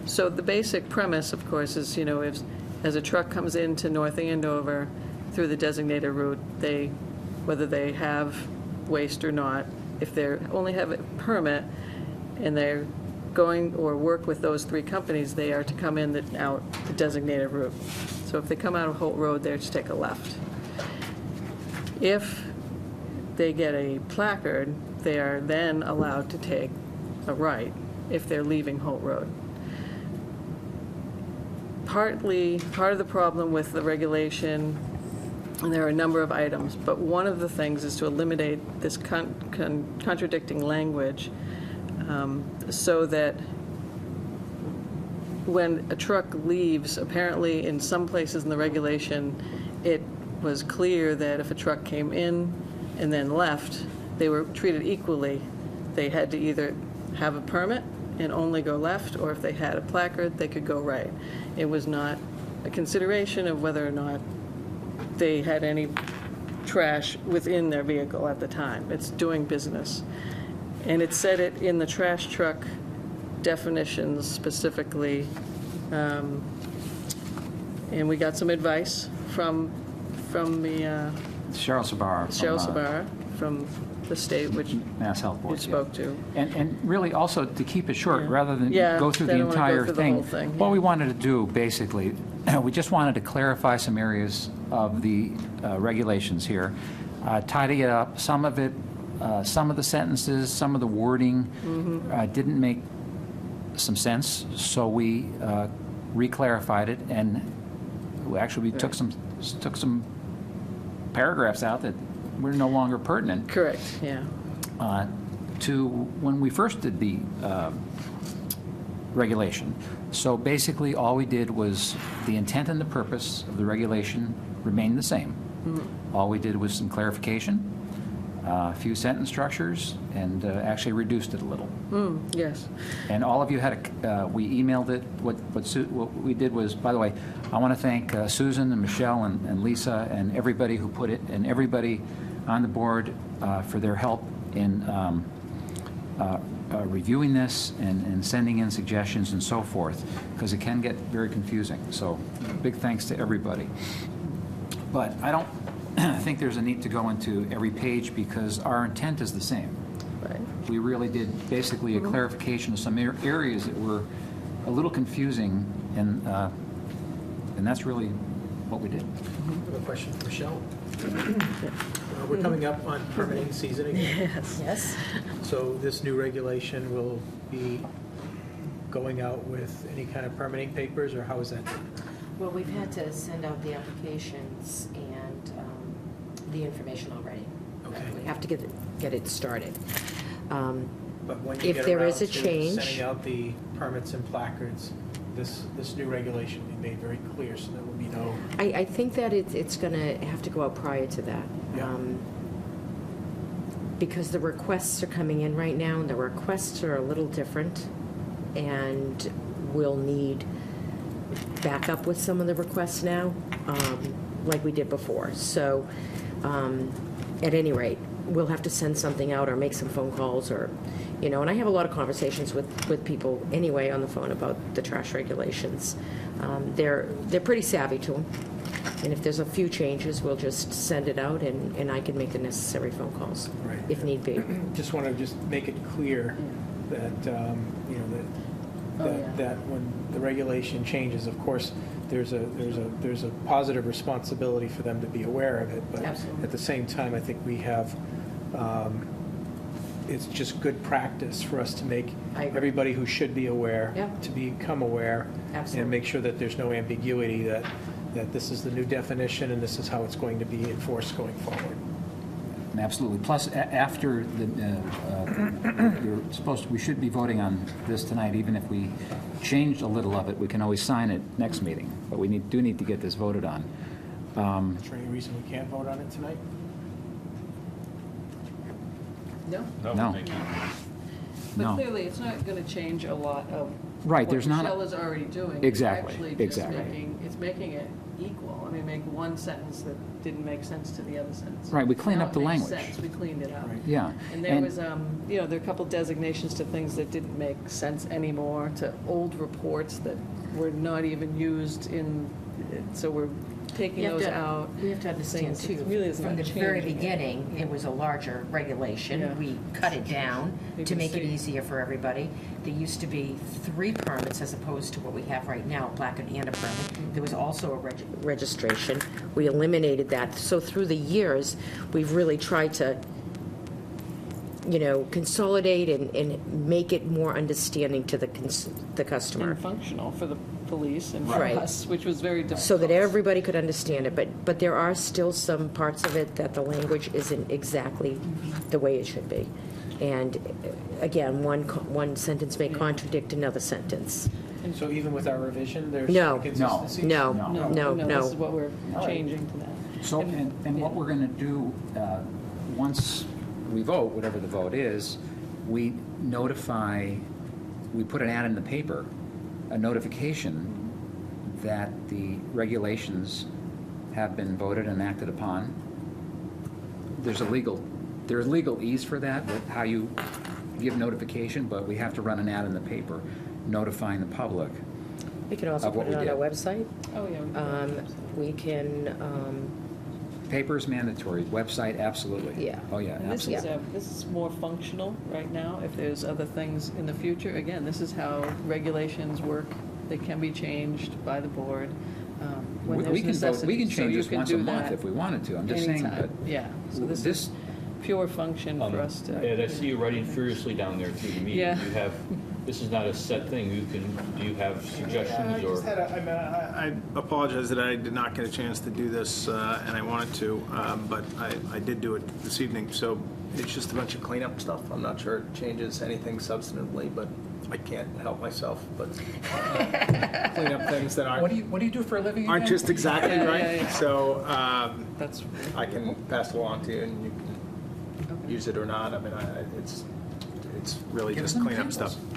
So the basic premise, of course, is, if, as a truck comes into North Andover through the designated route, whether they have waste or not, if they only have a permit and they're going or work with those 3 companies, they are to come in out the designated route. So if they come out of Holt Road, they're to take a left. If they get a placard, they are then allowed to take a right if they're leaving Holt Road. Part of the problem with the regulation, and there are a number of items, but one of the things is to eliminate this contradicting language, so that when a truck leaves, apparently in some places in the regulation, it was clear that if a truck came in and then left, they were treated equally. They had to either have a permit and only go left, or if they had a placard, they could go right. It was not a consideration of whether or not they had any trash within their vehicle at the time. It's doing business. And it said it in the trash truck definitions specifically. And we got some advice from the Cheryl Sabara from the state, which Mass Health Board. you spoke to. And really also to keep it short, rather than Yeah, go through they the don't wanna go entire through the thing. whole thing, What yeah. we wanted to do, basically, we just wanted to clarify some areas of the regulations here, tidy it up. Some of the sentences, some of the wording didn't make some sense, so we re-clarified it, and actually we took some paragraphs out that were no longer pertinent. Correct, yeah. To when we first did the regulation. So basically, all we did was the intent and the purpose of the regulation remained the same. All we did was some clarification, a few sentence structures, and actually reduced it a little. Yes. And all of you had we emailed it. What we did was, by the way, I want to thank Susan and Michelle and Lisa and everybody who put it, and everybody on the board for their help in reviewing this and sending in suggestions and so forth, because it can get very confusing. So big thanks to everybody. But I don't think there's a need to go into every page because our intent is the same. Right. We really did basically a clarification of some areas that were a little confusing, and that's really what we did. I have a question for Michelle. We're coming up on permitting season again. Yes. So this new regulation will be going out with any kind of permitting papers, or how is that? Well, we've had to send out the applications and the information already. Okay. We have to get it started. But when you If get there around is a to change- sending out the permits and placards, this new regulation will be made very clear, so there will be no, I think that it's going to have to go out prior to that. Yeah. Because the requests are coming in right now, and the requests are a little different, and we'll need backup with some of the requests now, like we did before. So, at any rate, we'll have to send something out or make some phone calls, or, and I have a lot of conversations with people anyway on the phone about the trash regulations. They're pretty savvy to them. And if there's a few changes, we'll just send it out, and I can make the necessary phone calls, Right. if need be. just want to make it clear that, that when the regulation changes, of course, there's a positive responsibility for them to be aware of it. But Absolutely. at the same time, I think we have, it's just good practice for us to make I agree. everybody who should be aware Yeah. to become aware. Absolutely. And make sure that there's no ambiguity, that this is the new definition and this is how it's going to be enforced going forward. Absolutely. Plus, after we should be voting on this tonight, even if we changed a little of it, we can always sign it next meeting. But we do need to get this voted on. Is there any reason we can't vote on it tonight? No? No. But No. clearly, it's not going to change a lot of Right, what there's not a- Michelle is already doing. Exactly, It's actually just exactly. it's making it equal. I mean, make one sentence that didn't make sense to the other sentence. Right, we cleaned Now up the it makes language. sense. We cleaned it up. Yeah. And there was, there are a couple designations to things that didn't make sense anymore, to old reports that were not even used in, so we're taking You have those to- out. We have to understand Things- too, it really is from not the very changing it. beginning, it was a larger Yeah. regulation. We cut it down You to can make it see. easier for everybody. There used to be 3 permits as opposed to what we have right now, placard and a permit. There was also a registration. We eliminated that. So through the years, we've really tried to, consolidate and make it more understanding to the customer. And functional for the police and for Right. us, which was very difficult. So that everybody could understand it, but there are still some parts of it that the language isn't exactly the way it should be. And again, one sentence may contradict another sentence. And so even with our revision, there's No. inconsistency? No, No, no, this is no. what we're changing to that. So, and what we're going to do, once we vote, whatever the vote is, we notify, we put an ad in the paper, a notification that the regulations have been voted and acted upon. There's legalese for that, with how you give notification, but we have to run an ad in the paper notifying the public. We can also Of what put it we on our did. website. Oh, yeah. We can, Paper is mandatory, website, absolutely. Yeah. Oh, yeah, And this is, absolutely. this is more functional right now. If there's other things in the future, again, this is how regulations work. They can be changed by the board when We there's can vote, necessity. we can So change you this can once a do month that if we wanted to, I'm just saying, but anytime. Yeah, so this this, is pure function for us to. Ed, I see you writing furiously down there through the meeting. Yeah. You have, this is not a set thing. Do you have suggestions I just or? had I apologize that I did not get a chance to do this, and I wanted to, but I did do it this evening, so it's just a bunch of cleanup stuff. I'm not sure it changes anything substantively, but I can't help myself, but clean up things that what do you do for a living aren't again? just exactly Yeah, right. yeah, yeah. So That's, I can pass it along to you, and you can use it or not. I mean, it's really Give us just some cleanup examples. stuff.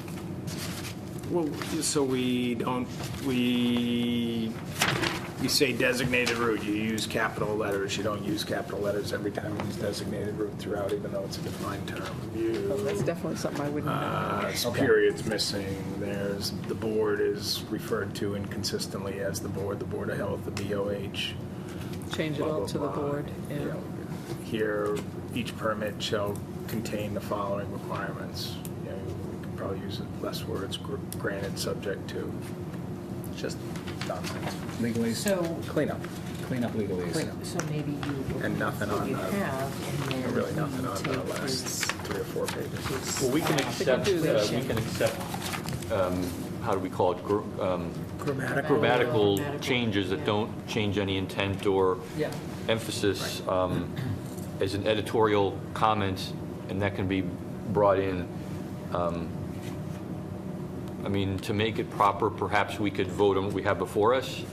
Well, so we say designated route, you use capital letters, you don't use capital letters every time you use designated route throughout, even though it's a defined term. that's definitely something I wouldn't know. Periods missing, the board is referred to inconsistently as the Board of Health, the BOH. Change it blah, all blah, to the blah. board. You Yeah. know, Here, each permit shall contain the following requirements. You know, we could probably use less words, granted, subject to. It's just nonsense. Legalese, so, Cleanup. clean up legalese. so maybe you. And nothing what on you that. have, and then Really nothing you on take the last his- 3 or 4 pages. his, Well, we can accept, do that. how do we call it? Grammatical. Grammatical Grammatical, changes that yeah. don't change any intent or Yeah. emphasis as an editorial comment, and that can be brought in. I mean, to make it proper, perhaps we could vote on what we have before us,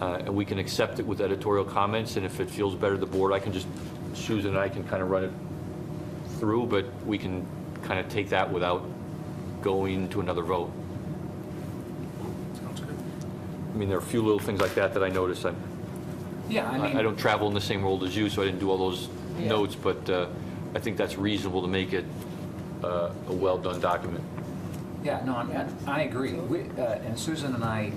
and we can accept it with editorial comments, and if it feels better to the board, Susan and I can kind of run it through, but we can kind of take that without going to another vote. Sounds good. I mean, there are a few little things like that that I noticed. Yeah, I mean. I don't travel in the same world as you, so I didn't do all those notes, but I think that's reasonable to make it a well-done document. Yeah, no, I agree. And Susan and I,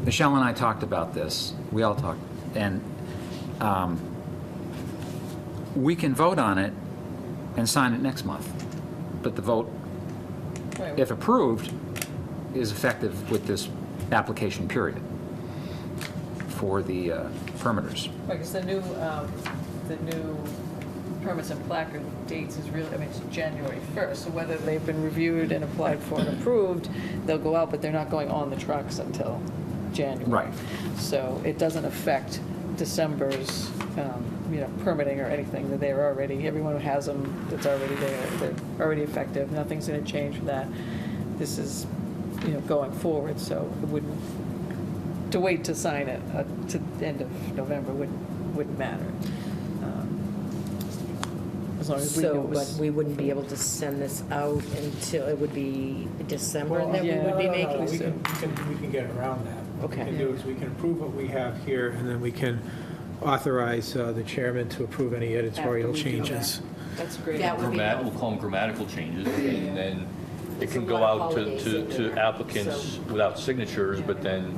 Michelle and I talked about this. We all talked. And we can vote on it and sign it next month. But the vote, Right. if approved, is effective with this application period for the permitters. Right, because the new permits and placard dates is really, I mean, it's January 1st, so whether they've been reviewed and applied for and approved, they'll go out, but they're not going on the trucks until January. Right. So it doesn't affect December's, permitting or anything, that they're already, everyone who has them, that's already there, they're already effective, nothing's going to change for that. This is, going forward, so it wouldn't, to wait to sign it to the end of November wouldn't matter. as long as we knew So, it but was. we wouldn't be able to send this out until, it would be December that we yeah. would be No, making? we can get around that. What we Okay. can do is we can approve what we have here, and then we can authorize the chairman to approve any editorial After we do that. changes. That's great. That would be We'll helpful. call them grammatical changes, and then it There's can a go lot of out holidays in to there, applicants so- without signatures, but then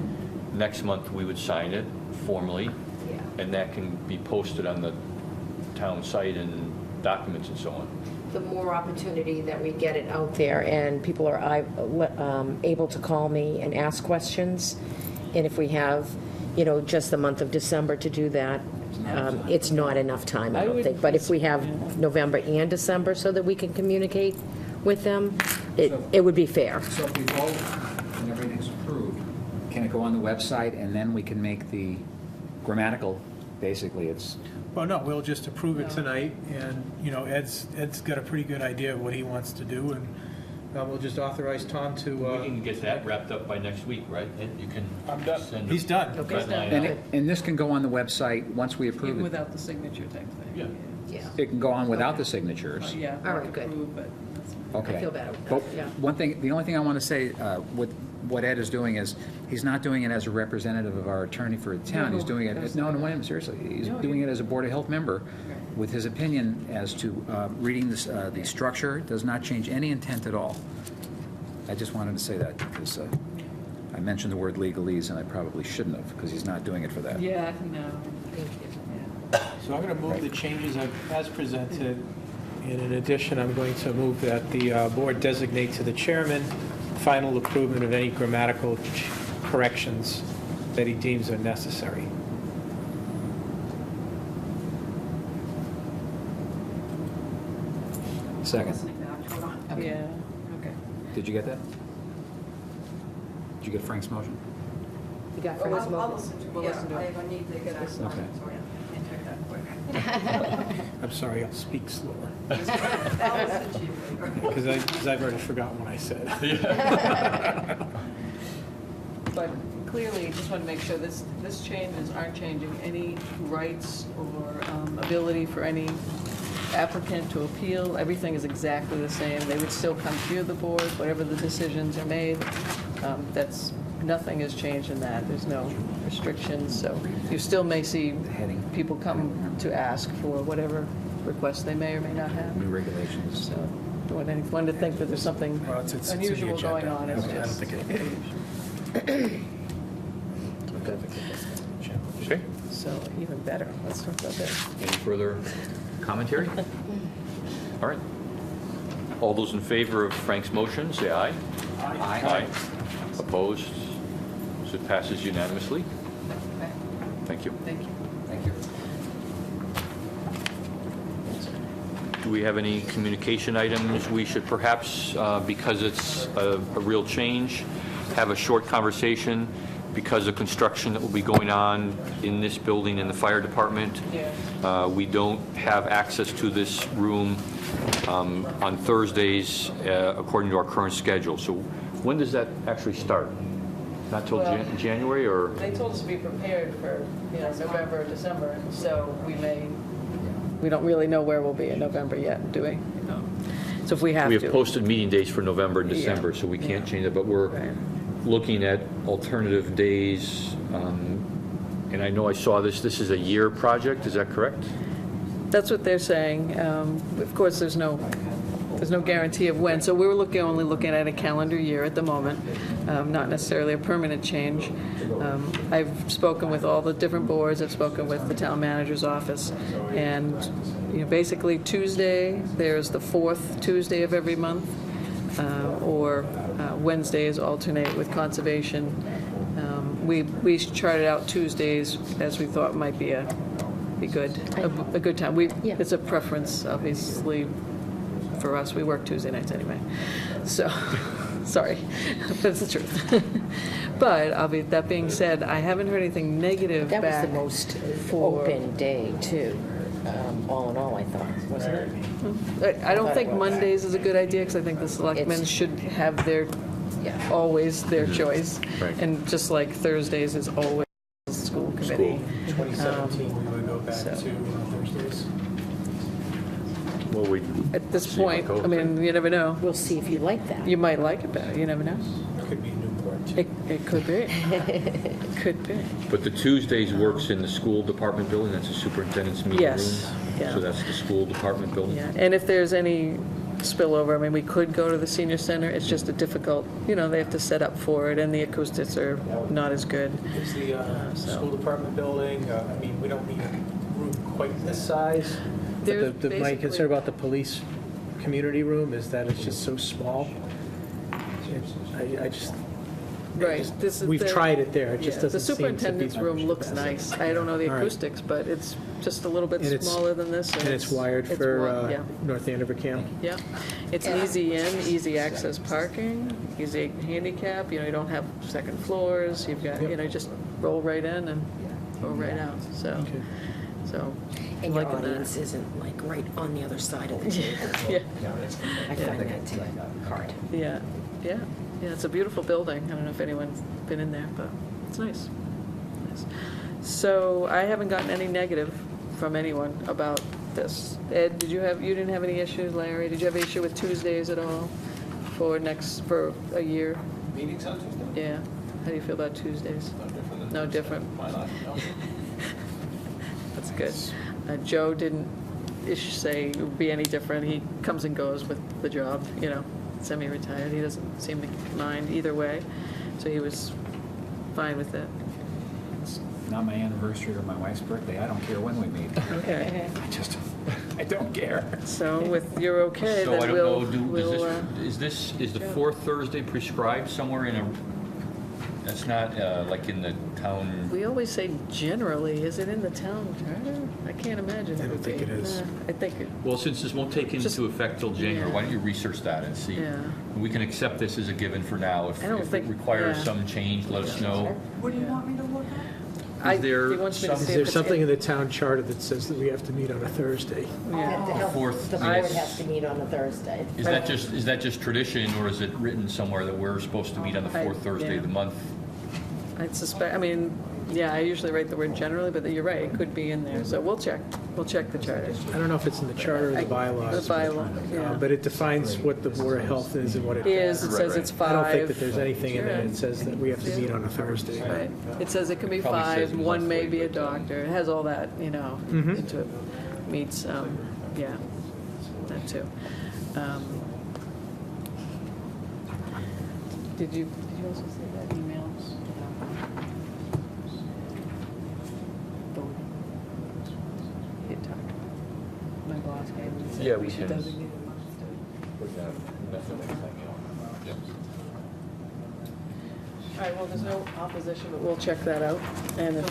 next month we would sign it formally, Yeah. and that can be posted on the town site and documents and so on. The more opportunity that we get it out there and people are able to call me and ask questions, and if we have, just the month of December to do that, it's not enough time, I don't think. But if we have November and December so that we can communicate with them, it would be fair. So if we vote and everything's approved, can it go on the website and then we can make the grammatical, basically, it's, Well, no, we'll just approve it tonight, and, Ed's got a pretty good idea of what he wants to do, and we'll just authorize Tom We to, can get that wrapped up by next week, right? And you can I'm done. send He's done. a red line and out. and this can go on the website once we approve Even it. without the signature type thing. Yeah. Yeah. It can go on without the signatures. Yeah. All like right, good. approved, but that's- Okay. I feel better with But that, yeah. one thing, the only thing I want to say with what Ed is doing is, he's not doing it as a representative of our attorney for the town. He's doing it, no, wait a minute, seriously. He's doing it as a Board of Health member with his opinion as to reading this, the structure does not change any intent at all. I just wanted to say that because I mentioned the word legalese and I probably shouldn't have, because he's not doing it for that. Yeah, no. Thank you. So I'm going to move the changes as presented, and in addition, I'm going to move that the board designate to the chairman final approval of any grammatical corrections that he deems are necessary. Second. Yeah, okay. Did you get that? Did you get Frank's motion? You got Frank's motion? We'll listen to it. Okay. I'm sorry, I'll speak slower. Because I've already forgotten what I said. But clearly, just want to make sure this changes aren't changing any rights or ability for any applicant to appeal. Everything is exactly the same. They would still come to the board, whatever the decisions are made. Nothing has changed in that. There's no restrictions, so you still may see people come to ask for whatever requests they may or may not have. New regulations. So, don't want anyone to think that there's something Well, it's in the unusual going agenda. on. It's I don't just. think Okay. So, even better. Let's talk about that. Any further commentary? All right. All those in favor of Frank's motion, say aye. Aye. Opposed? So it passes unanimously. Okay. Thank you. Thank you. Thank you. Do we have any communication items we should perhaps, because it's a real change, have a short conversation because of construction that will be going on in this building in the fire department? Yeah. We don't have access to this room on Thursdays according to our current schedule. So when does that actually start? Not till Well, January, or? They told us to be prepared for, November or December, so we don't really know where we'll be in November yet, do we? No. So if we have We to. have posted meeting dates for November and Yeah. December, so we can't change it, but we're Right. looking at alternative days. And I know I saw this is a year project, is that correct? That's what they're saying. Of course, there's no guarantee of when, so we were only looking at a calendar year at the moment, not necessarily a permanent change. I've spoken with all the different boards, I've spoken with the town manager's office, and basically Tuesday, there's the fourth Tuesday of every month, or Wednesdays alternate with conservation. We charted out Tuesdays as we thought might be a good time. It's a preference, obviously, for us. We work Tuesday nights anyway. So, sorry, but it's the truth. But that being said, I haven't heard anything negative That was back the most for- open day, too, all in all, I thought, wasn't it? I don't think it was. Mondays is a good idea, because I think the selectmen It's- should have Yeah. always their choice. Right. And just like Thursdays is always the school committee. 2017, we would go back so- to Thursdays. Well, we, at this See how it point. goes, I mean, you never know. We'll see if you like that. You might like it better, you never know. Could be Newport, too. It could be. It could be. but the Tuesdays works in the school department building, that's the superintendent's meeting room? Yes, yeah. So that's the school department building? Yeah, and if there's any spillover, I mean, we could go to the senior center, it's just a difficult, they have to set up for it, and the acoustics are not as good. It's the So- school department building. I mean, we don't need a room quite this size. There's But my basically- concern about the police community room is that it's just so small. I just, Right. This is we've the- tried it there, it just yeah, doesn't The seem to be superintendent's room looks nice. I don't know the All right. acoustics, but it's just a little bit And it's- smaller than this. And it's wired it's for yeah. North Andover CAM. Yeah, it's an easy in, easy access parking, easy handicap, you don't have second floors, you've got, Yep. just roll right in and roll right out, so, Okay. so. And your liking that. audience isn't like right on the other side of the table. Yeah, I find that hard. yeah, yeah, yeah, it's a beautiful building, I don't know if anyone's been in there, but it's nice. Nice. So I haven't gotten any negative from anyone about this. Ed, you didn't have any issues, Larry? Did you have an issue with Tuesdays at all for a year? Meetings on Tuesday? Yeah. How do you feel about Tuesdays? No different than No Thursday. different. Why not? No. That's good. Joe didn't say it would be any different. He comes and goes with the job, semi-retired. He doesn't seem to mind either way, so he was fine with it. It's not my anniversary or my wife's birthday. I don't care when we meet. Okay. I don't care. So with you're okay, So I then don't know, we'll. is the fourth Thursday prescribed somewhere in a, that's not like in the town? We always say generally. Is it in the town charter? I can't imagine. I don't would think be. it is. I think it. Well, since this won't take Just- into effect till January, yeah. why don't you research that and see? Yeah. We can accept this as a given for now. I don't If it think- requires yeah. some change, let us know. What do you want me to look at? there he wants me to some- see Is if there it's something in- in the town charter that says that we have to meet on a Thursday? Yeah. The health- Fourth, The I board mean, has to meet on a Thursday. Is that just tradition, or is it written somewhere that we're supposed to meet on the fourth Thursday of the month? I suspect, I usually write the word generally, but you're right, it could be in there. So we'll check the charter. I don't know if it's in the charter or the bylaws. The bylaw, yeah. But it defines what the Board of Health is and what it Is, does. it says it's I five. don't think that there's anything in there Sure. that says that we have to meet on a Thursday. Right. It says it can be Probably says five, one may monthly, be a but, doctor. It has all that, Mm-hmm. into it. Meets, yeah, that too. Did you also say that emails? You talked. My boss came and said Yeah, we we should can. designate a month to. All right, well, there's no opposition, but we'll check that out. And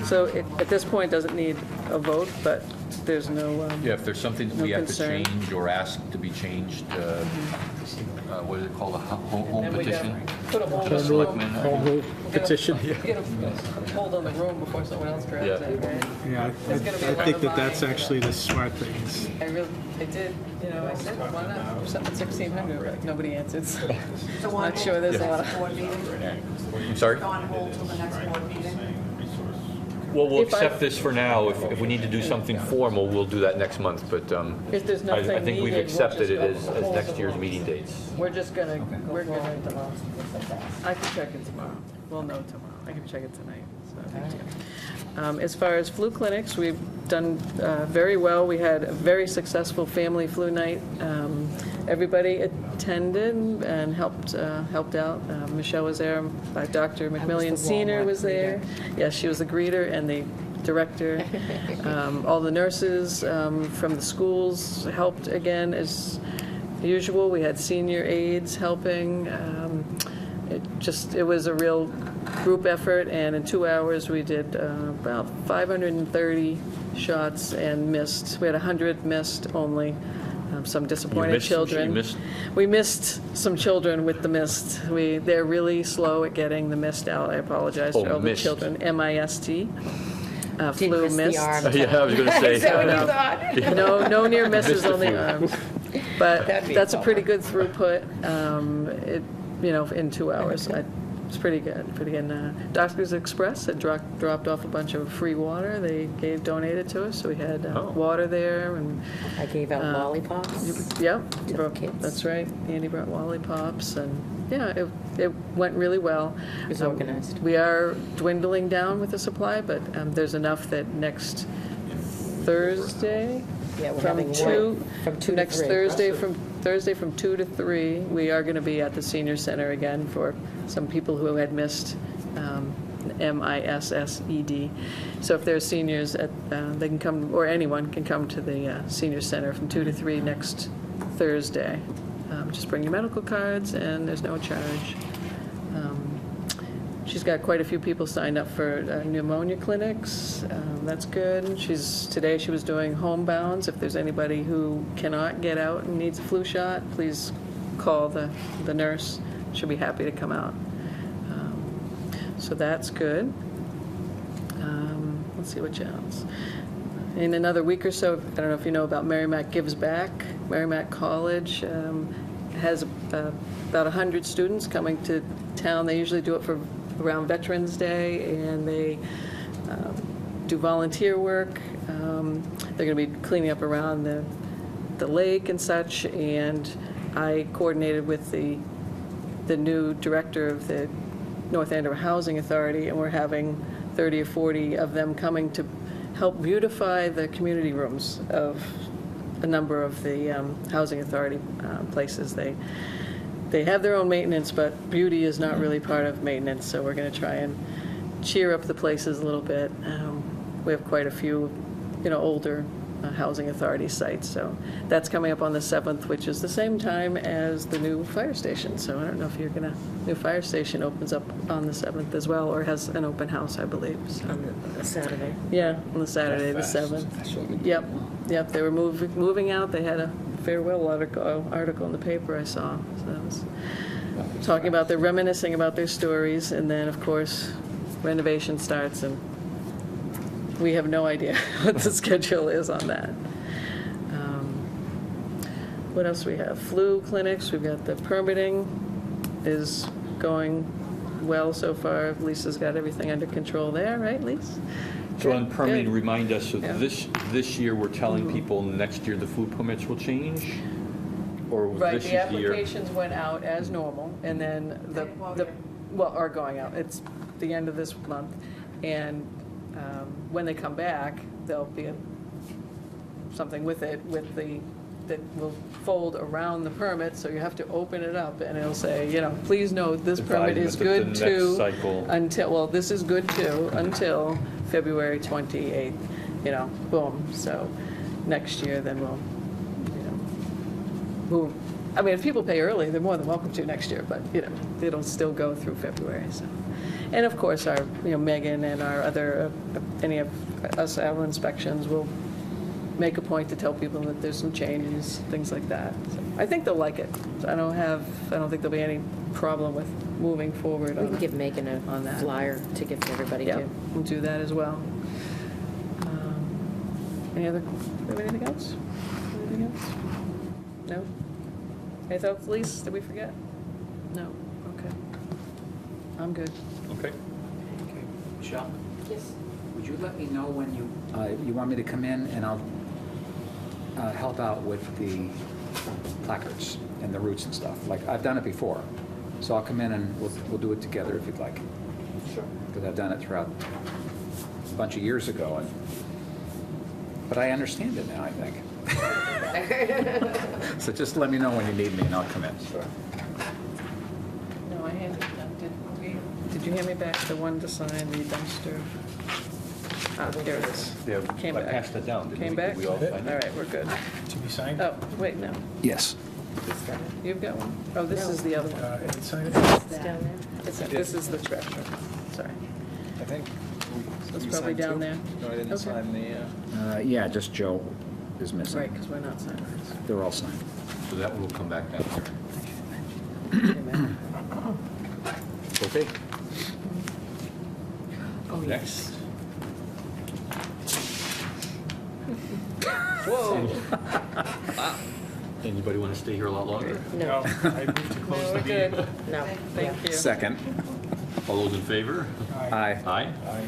so at this point, it doesn't need a vote, but there's no, Yeah, if there's something that No we have to concern. change or ask to be changed, what is it called, a home and we petition? put a hold on Home the rule- room. home rule petition. Get a hold on the room before someone else grabs Yeah. it, right? Yeah, There's gonna be a I lot think of that that's buying. actually the smart thing. I did, I said, why not, set at 1600, but nobody answered, so So on not sure there's a lot next of. board meeting? I'm sorry? On hold till the next board meeting? Well, we'll If I- accept this for now. If we need to do something formal, we'll do that next month, but If there's I nothing think we've needed, we'll accepted just it go as hold next the year's vote. meeting dates. We're just gonna, I can check it tomorrow. We'll know tomorrow. I can check it tonight, so thank you. As far as flu clinics, we've done very well. We had a very successful family flu night. Everybody attended and helped out. Michelle was there, Dr. McMillian Senior was there. Yes, she was the greeter and the director. All the nurses from the schools helped again as usual. We had senior aides helping. It was a real group effort, and in 2 hours, we did about 530 shots and missed. We had 100 missed only. Some disappointed missed some- children. you missed- We missed some children with the mist. They're really slow at getting the mist out. I apologize Oh, for all the mist. children. MIST. Flu miss the mist. arm. Yeah, I was going to say. Is that what you thought? No near misses Missed a on the few. arms. But That'd be that's a fun. pretty good throughput, in 2 hours. It's pretty good, pretty good. Doctors Express had dropped off a bunch of free water. They donated to us, so we had water there, and I gave out lollipops. yep, To the kids. that's right. Andy brought lollipops, and yeah, it went really well. It was organized. We are dwindling down with the supply, but there's enough that next Thursday, Yeah, we're from having 2 from 2 to next 3. Thursday from 2 to 3, we are going to be at the senior center again for some people who had missed MISSED. So if there's seniors, they can come, or anyone can come to the senior center from 2 to 3 next Thursday. Just bring your medical cards, and there's no charge. She's got quite a few people signed up for pneumonia clinics. That's good. Today she was doing homebounds. If there's anybody who cannot get out and needs a flu shot, please call the nurse. She'll be happy to come out. So that's good. Let's see what else. In another week or so, I don't know if you know about Merrimack Gives Back. Merrimack College has about 100 students coming to town. They usually do it for around Veterans Day, and they do volunteer work. They're going to be cleaning up around the lake and such, and I coordinated with the new director of the North Andover Housing Authority, and we're having 30 or 40 of them coming to help beautify the community rooms of a number of the Housing Authority places. They have their own maintenance, but beauty is not really part of maintenance, so we're going to try and cheer up the places a little bit. We have quite a few, older Housing Authority sites, so that's coming up on the 7th, which is the same time as the new fire station. So I don't know if new fire station opens up on the 7th as well, or has an open house, I believe. So. On the Saturday. Yeah, on the Saturday, the 7th. Yep, they were moving out. They had a farewell article in the paper I saw. So that was talking about, they're reminiscing about their stories, and then, of course, renovation starts, and we have no idea what the schedule is on that. What else do we have? Flu clinics. We've got the permitting is going well so far. Lisa's got everything under control there, right, Lisa? So on Good, permitting, good. remind us, so Yeah. this year, we're telling people next year the food permits will change? Or Right, this the is the year? applications went out as normal, and then are going out. It's the end of this month, and when they come back, there'll be something with it, that will fold around the permit, so you have to open it up, and it'll say, please note, this permit is good Advise to, them that the next cycle. until, this is good to, until February 28th, boom. So next year, then if people pay early, they're more than welcome to next year, but, it'll still go through February, so. And of course, our, Megan and our other, any of us, our inspections will make a point to tell people that there's some changes, things like that. So I think they'll like it. So I don't think there'll be any problem with moving forward We on can give Megan on a that. flyer to give to everybody, Yeah, too. we'll do that as well. Do we have anything else? Anything else? No? Anything else, Lise? Did we forget? No? Okay. I'm good. Okay. Michelle, Yes. would you let me know when you want me to come in, and I'll help out with the placards and the routes and stuff. Like, I've done it before, so I'll come in and we'll do it together if you'd like. Sure. Because I've done it throughout a bunch of years ago, but I understand it now, I think. So just let me know when you need me, and I'll come in. Sure. No, I handed them. Did you hand me back the one to sign, the dumpster? Here it is. Yeah, Came I back. passed that down, didn't we? Came back? Did we all All sign it? right, we're good. To be signed? Oh, wait, no. Yes. You've got one? Oh, this is the other one. And sign it? It's down there. This is the treasure. Sorry. I think. It's probably down there. No, I didn't Okay. sign the, Yeah, just Joe is missing. Right, because we're not signing this. They're all signed. So that one will come back down here. Amen. Okay. Oh, Next. Whoa. Anybody want to stay here a lot longer? No, I move to close No, the we're meeting. good. no. Thank you. Second. All those in favor? Aye. Aye? Aye.